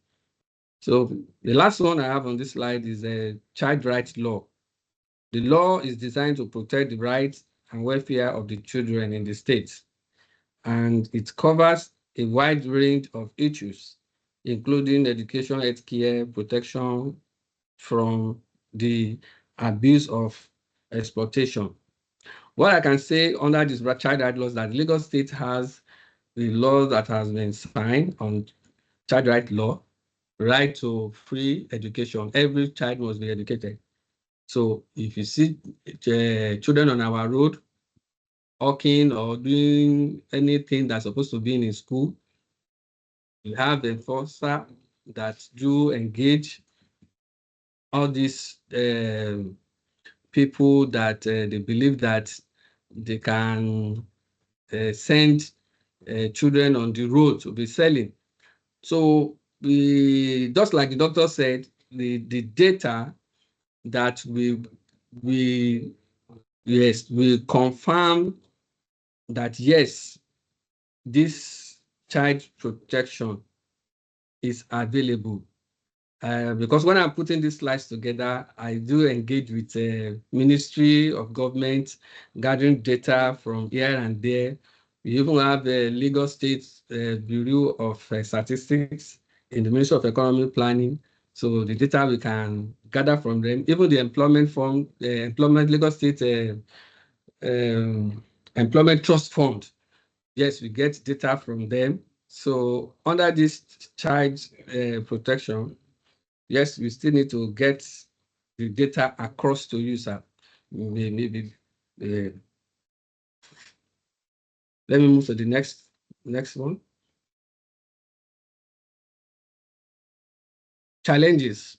So the last one I have on this slide is a child rights law. The law is designed to protect the rights and welfare of the children in the states, and it covers a wide range of issues, including education, healthcare, protection from the abuse of exploitation. What I can say under this child rights laws, that Lagos State has the law that has been signed on child rights law, right to free education. Every child must be educated. So if you see children on our road hawking or doing anything that's supposed to be in school, we have enforcer that do engage all these people that they believe that they can send children on the road to be selling. So just like the doctor said, the data that we confirm that yes, this child protection is available. Because when I'm putting these slides together, I do engage with Ministry of Government, gathering data from here and there. We even have the Lagos State Bureau of Statistics in the Ministry of Economic Planning. So the data we can gather from them, even the employment fund, Lagos State Employment Trust Fund. Yes, we get data from them. So under this child protection, yes, we still need to get the data across to you, sir. Maybe let me move to the next one. Challenges.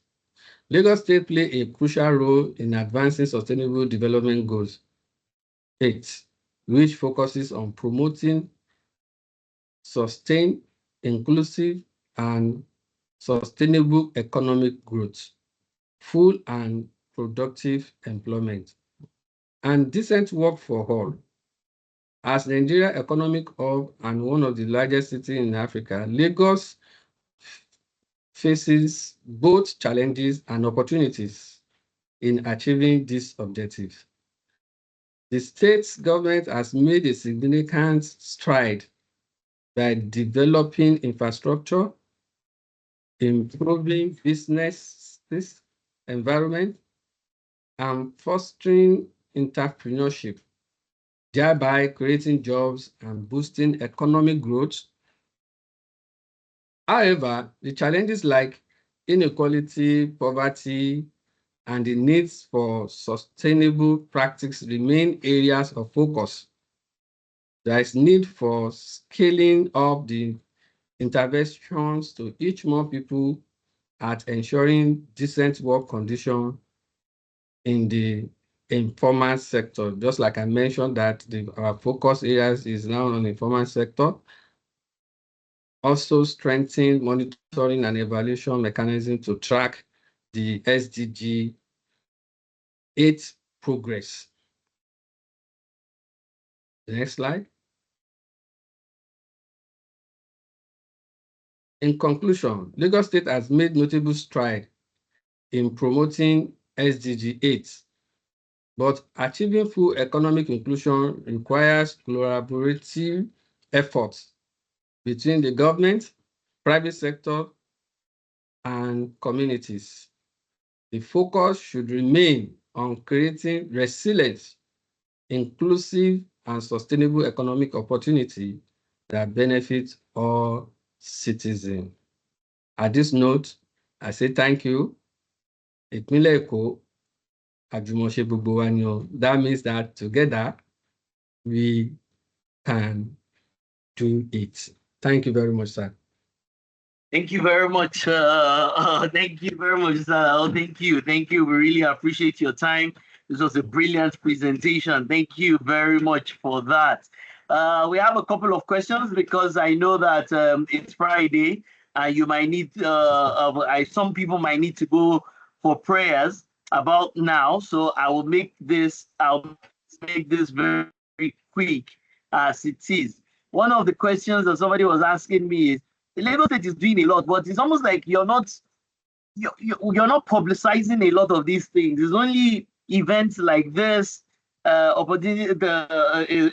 Lagos State play a crucial role in advancing sustainable development goals 8, which focuses on promoting sustained, inclusive, and sustainable economic growth, full and productive employment, and decent work for all. As Nigeria economic hub and one of the largest cities in Africa, Lagos faces both challenges and opportunities in achieving these objectives. The state government has made a significant stride by developing infrastructure, improving business environment, and fostering entrepreneurship, thereby creating jobs and boosting economic growth. However, the challenges like inequality, poverty, and the needs for sustainable practice remain areas of focus. There is need for scaling up the interventions to reach more people at ensuring decent work conditions in the informal sector. Just like I mentioned that our focus areas is now on the informal sector. Also strengthen monitoring and evaluation mechanism to track the SDG 8 progress. The next slide. In conclusion, Lagos State has made notable strides in promoting SDG 8, but achieving full economic inclusion requires collaborative efforts between the government, private sector, and communities. The focus should remain on creating resilient, inclusive, and sustainable economic opportunity that benefits all citizens. At this note, I say thank you. Ìpínlẹ̀ Èkó, àjùmọ̀ṣe gbogbo wa ni o. That means that together we can do it. Thank you very much, sir. Thank you very much. Thank you very much, sir. Oh, thank you. Thank you. We really appreciate your time. This was a brilliant presentation. Thank you very much for that. We have a couple of questions because I know that it's Friday and you might need, some people might need to go for prayers about now. So I'll make this very, very quick as it is. One of the questions that somebody was asking me is, the Lagos State is doing a lot, but it's almost like you're not publicizing a lot of these things. It's only events like this,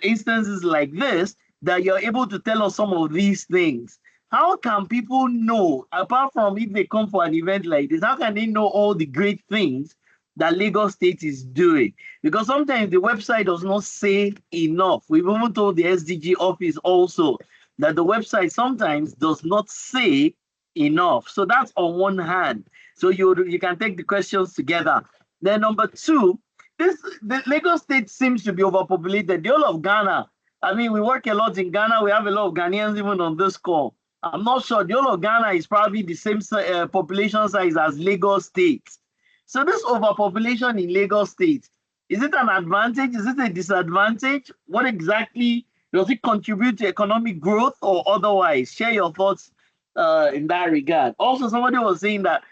instances like this that you're able to tell us some of these things. How can people know, apart from if they come for an event like this, how can they know all the great things that Lagos State is doing? Because sometimes the website does not say enough. We've even told the SDG office also that the website sometimes does not say enough. So that's on one hand. So you can take the questions together. Then number two, the Lagos State seems to be overpopulated. The whole of Ghana, I mean, we work a lot in Ghana. We have a lot of Ghanaians even on this call. I'm not sure. The whole of Ghana is probably the same population size as Lagos State. So this overpopulation in Lagos State, is it an advantage? Is it a disadvantage? What exactly does it contribute to economic growth or otherwise? Share your thoughts in that regard. Also, somebody was saying that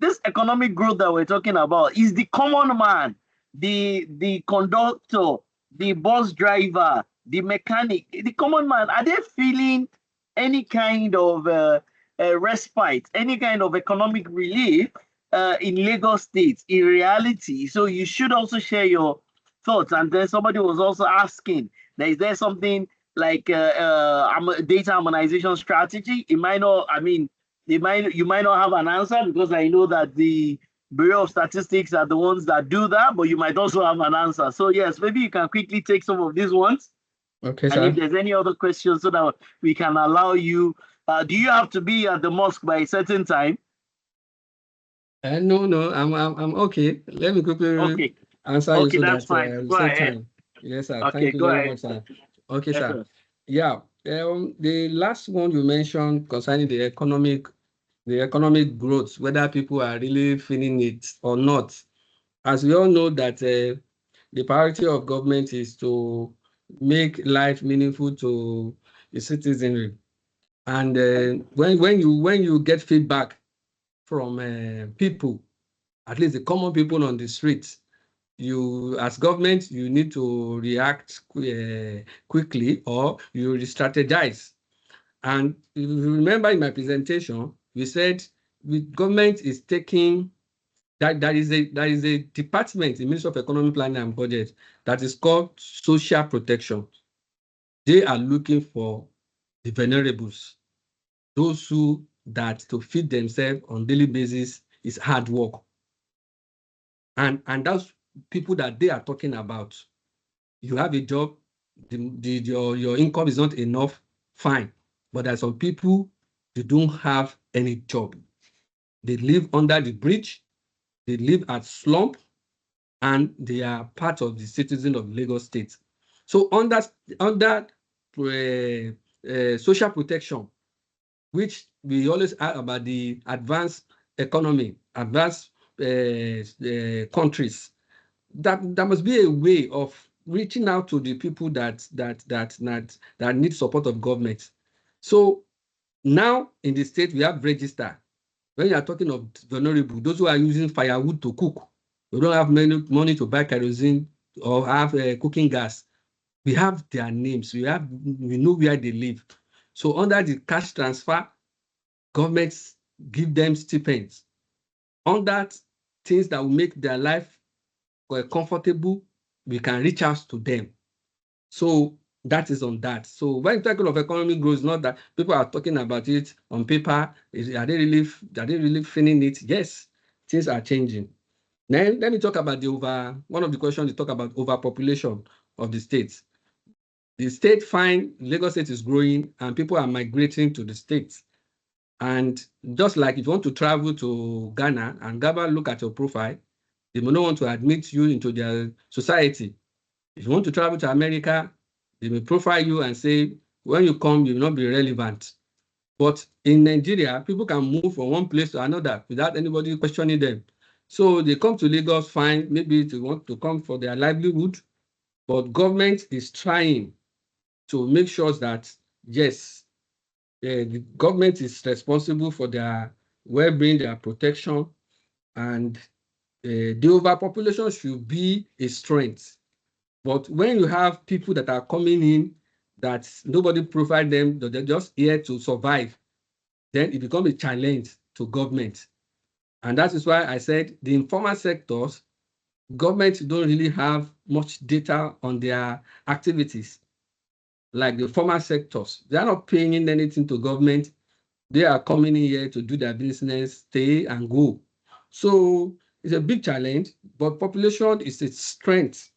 this economic growth that we're talking about is the common man, the conductor, the bus driver, the mechanic, the common man. Are they feeling any kind of respite, any kind of economic relief in Lagos State in reality? So you should also share your thoughts. And then somebody was also asking, is there something like data harmonization strategy? It might not, I mean, you might not have an answer because I know that the Bureau of Statistics are the ones that do that, but you might also have an answer. So yes, maybe you can quickly take some of these ones. Okay, and sir. If there's any other questions so that we can allow you, do you have to be at the mosque by a certain time? No, I'm okay. Let me quickly Okay. answer you Okay, so that's that fine. we Go save ahead. time. Yes, sir. Okay, Thank you go very ahead. much, sir. Okay, Yes, sir. sir. Yeah. The last one you mentioned concerning the economic growth, whether people are really feeling it or not. As we all know that the priority of government is to make life meaningful to the citizenry. And when you get feedback from people, at least the common people on the streets, you as government, you need to react quickly, or you re-strategize. And if you remember in my presentation, we said the government is taking that there is a department in Ministry of Economic Planning and Budget that is called social protection. They are looking for the vulnerables, those who that to feed themselves on daily basis is hard work. And that's people that they are talking about. You have a job, your income is not enough, fine. But there are some people, they don't have any job. They live under the bridge, they live at slump, and they are part of the citizen of Lagos State. So under social protection, which we always add about the advanced economy, advanced countries, that there must be a way of reaching out to the people that need support of government. So now in the state we have register. When you are talking of vulnerable, those who are using firewood to cook, we don't have money to buy kerosene or have cooking gas. We have their names. We know where they live. So under the cash transfer, governments give them stipends. Under things that will make their life comfortable, we can reach out to them. So that is on that. So when talking of economic growth, not that people are talking about it on paper. Are they really feeling it? Yes, things are changing. Then let me talk about one of the questions you talk about overpopulation of the states. The state fine, Lagos State is growing and people are migrating to the states. And just like if you want to travel to Ghana and Ghana look at your profile, they may not want to admit you into their society. If you want to travel to America, they may profile you and say, when you come, you will not be relevant. But in Nigeria, people can move from one place to another without anybody questioning them. So they come to Lagos, fine, maybe they want to come for their livelihood, but government is trying to make sure that, yes, the government is responsible for their well-being, their protection, and the overpopulation should be a strength. But when you have people that are coming in that nobody provide them, that they're just here to survive, then it becomes a challenge to government. And that is why I said the informal sectors, government don't really have much data on their activities. Like the formal sectors, they are not paying in anything to government. They are coming in here to do their business, stay and go. So it's a big challenge, but population is its strength.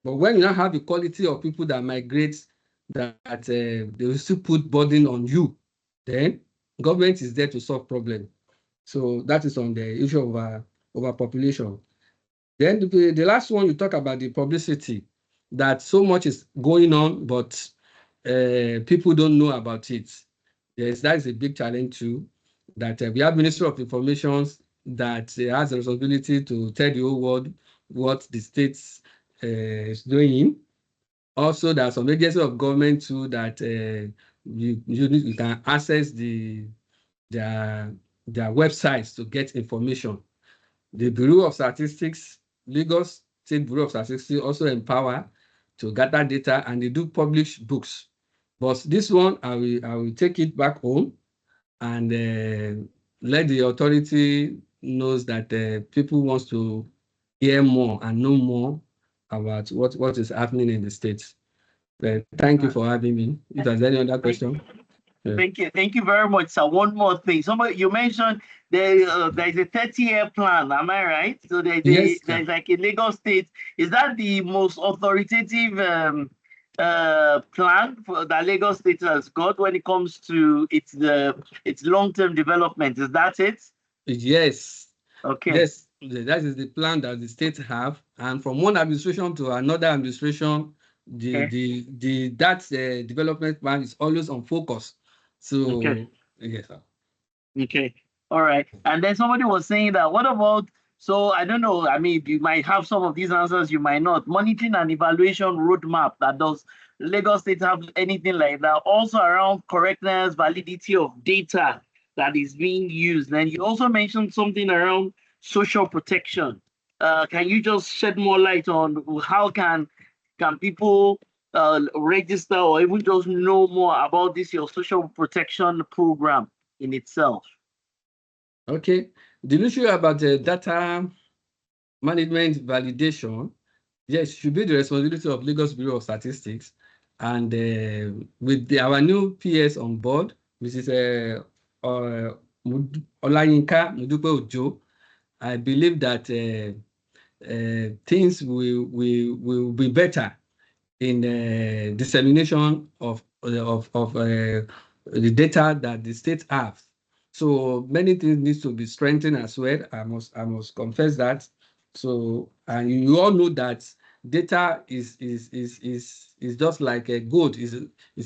But when you now have the quality of people that migrate, that they will still put burden on you, then government is there to solve problem. So that is on the issue of overpopulation. Then the last one, you talk about the publicity, that so much is going on, but people don't know about it. Yes, that is a big challenge too, that we have Ministry of Information that has the responsibility to tell the whole world what the states is doing. Also, there are some agencies of government too that you can access their websites to get information. The Bureau of Statistics, Lagos State Bureau of Statistics also empower to gather data, and they do publish books. But this one, I will take it back home and let the authority knows that people wants to hear more and know more about what is happening in the states. Thank you for having me. If there's any other question. Thank you very much, sir. One more thing. Somebody you mentioned there is a 30-year plan. Am I right? So Yes, there's like a Lagos State. Is that the most authoritative plan that Lagos State has got when it comes to its long-term development? Is that it? Yes. Okay. Yes, that is the plan that the states have, and from one administration to another administration, that development plan is always on focus. Okay. So yes, sir. Okay. All right. And then somebody was saying that what about, so I don't know, I mean, you might have some of these answers, you might not. Monitoring and evaluation roadmap, that does Lagos State have anything like that? Also around correctness, validity of data that is being used. And you also mentioned something around social protection. Can you just shed more light on how can people register or even just know more about this, your social protection program in itself? Okay. The issue about the data management validation, yes, should be the responsibility of Lagos Bureau of Statistics. And with our new PS on board, Mrs. Olayinka Mudupe Ojo, I believe that things will be better in dissemination of the data that the states have. So many things need to be strengthened as well. I must confess that. So, and you all know that data is just like a gold, is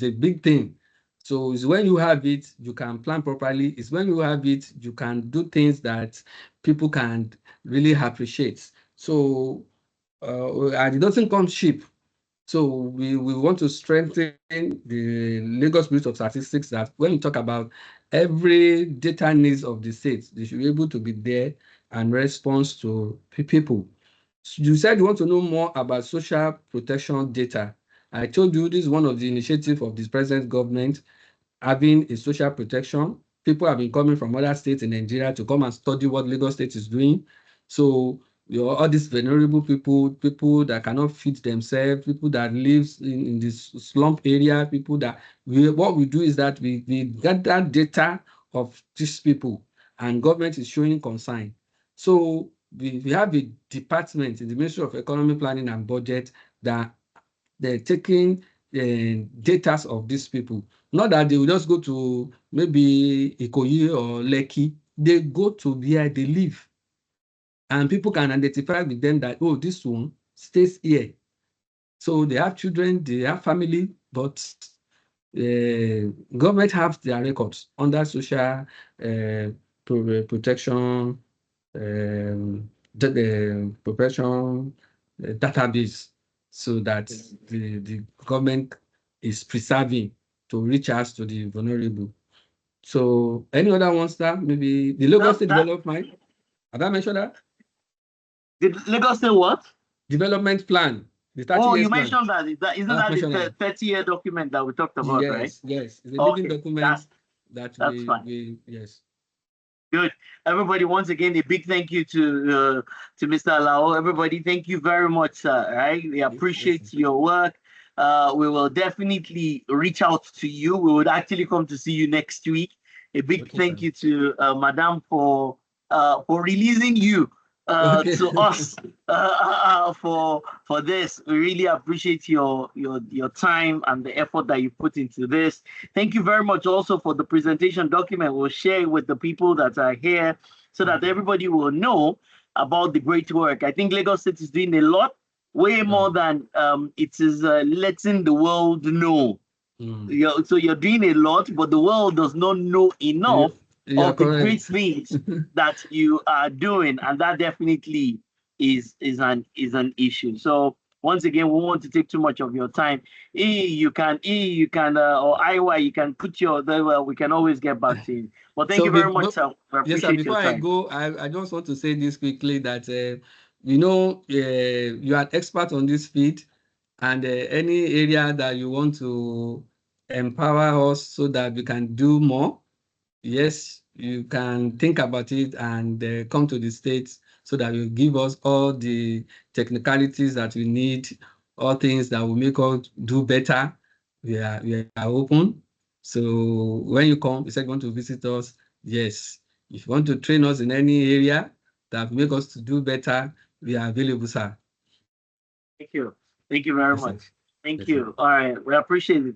a big thing. So it's when you have it, you can plan properly. It's when you have it, you can do things that people can really appreciate. So and it doesn't come cheap. So we want to strengthen the Lagos Bureau of Statistics, that when we talk about every data needs of the state, they should be able to be there and respond to people. So you said you want to know more about social protection data. I told you this is one of the initiatives of this present government, having a social protection. People have been coming from other states in Nigeria to come and study what Lagos State is doing. So all these vulnerable people that cannot feed themselves, people that live in this slump area, people that what we do is that we gather data of these people, and government is showing concern. So we have a department in the Ministry of Economic Planning and Budget that they're taking data of these people. Not that they will just go to maybe Ikoyi or Lekki. They go to where they live, and people can identify with them that, oh, this one stays here. So they have children, they have family, but government have their records under social protection protection database, so that the government is preserving to reach out to the vulnerable. So any other ones that maybe the Lagos State Development, have I mentioned that? Did Lagos say what? Development plan, the 30 Oh, years you plan. mentioned that. Isn't that the 30-year document that we talked about, right? Yes. It's a living Okay, document that that's fine. we yes. Good. Everybody, once again, a big thank you to Mr. Alao. Everybody, thank you very much, sir. Right? We appreciate your work. We will definitely reach out to you. We would actually come to see you next week. A big thank you to Madam for releasing you to us for this. We really appreciate your time and the effort that you put into this. Thank you very much also for the presentation document. We'll share it with the people that are here so that everybody will know about the great work. I think Lagos State is doing a lot, way more than it is letting the world know. So you're doing a lot, but the world does not know enough of the great things that you are doing, and that definitely is an issue. So once again, we won't want to take too much of your time. You can or IY, you can put your we can always get back to you. But thank you very much, sir. I appreciate yes, sir, before your time. I go, I just want to say this quickly that you are an expert on this field, and any area that you want to empower us so that we can do more, yes, you can think about it and come to the States so that you give us all the technicalities that we need, all things that will make us do better. We are open. So when you come, you said you want to visit us. Yes, if you want to train us in any area that will make us to do better, we are available, sir. Thank you. Thank you very much. Sir. Thank you. Sir. All right. We appreciate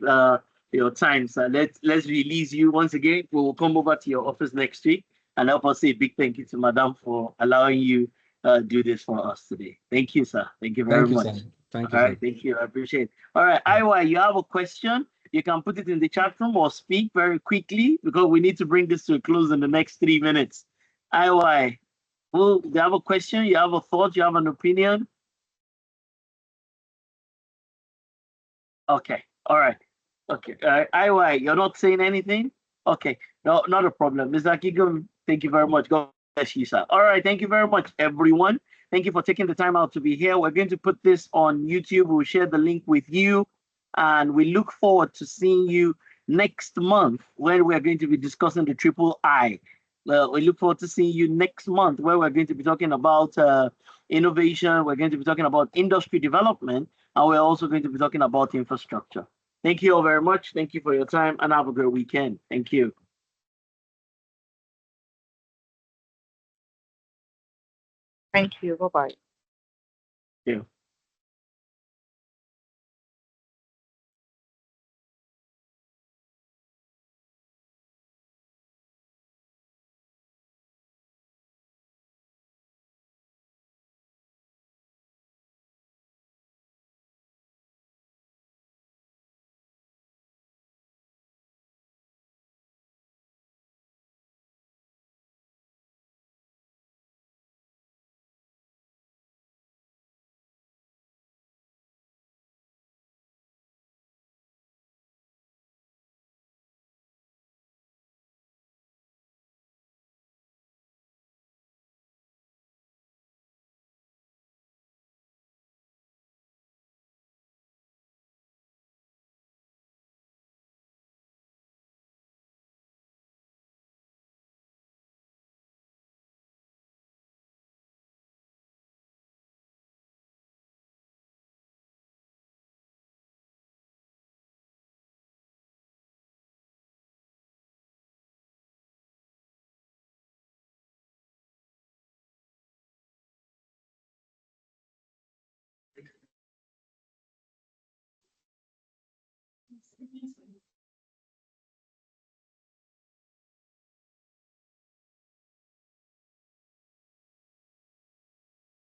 your time, sir. Let's release you once again. We will come over to your office next week And help us say a big thank you to Madam for allowing you do this for us today. Thank you, sir. Thank you very Thank you, much. sir. Thank you, All sir. right, thank you. I appreciate it. All right, Iwa, you have a question? You can put it in the chat room or speak very quickly because we need to bring this to a close in the next 3 minutes. Iwa, do you have a question? You have a thought? You have an opinion? Okay. All right. Okay. Iwa, you're not saying anything? Okay. No, not a problem. Mr. Akinkunmi, thank you very much. God bless you, sir. All right. Thank you very much, everyone. Thank you for taking the time out to be here. We're going to put this on YouTube. We'll share the link with you. And we look forward to seeing you next month when we're going to be discussing the triple I. Well, we look forward to seeing you next month where we're going to be talking about innovation. We're going to be talking about industry development. And we're also going to be talking about infrastructure. Thank you all very much. Thank you for your time and have a great weekend. Thank you. Thank you. Bye-bye. Thank you.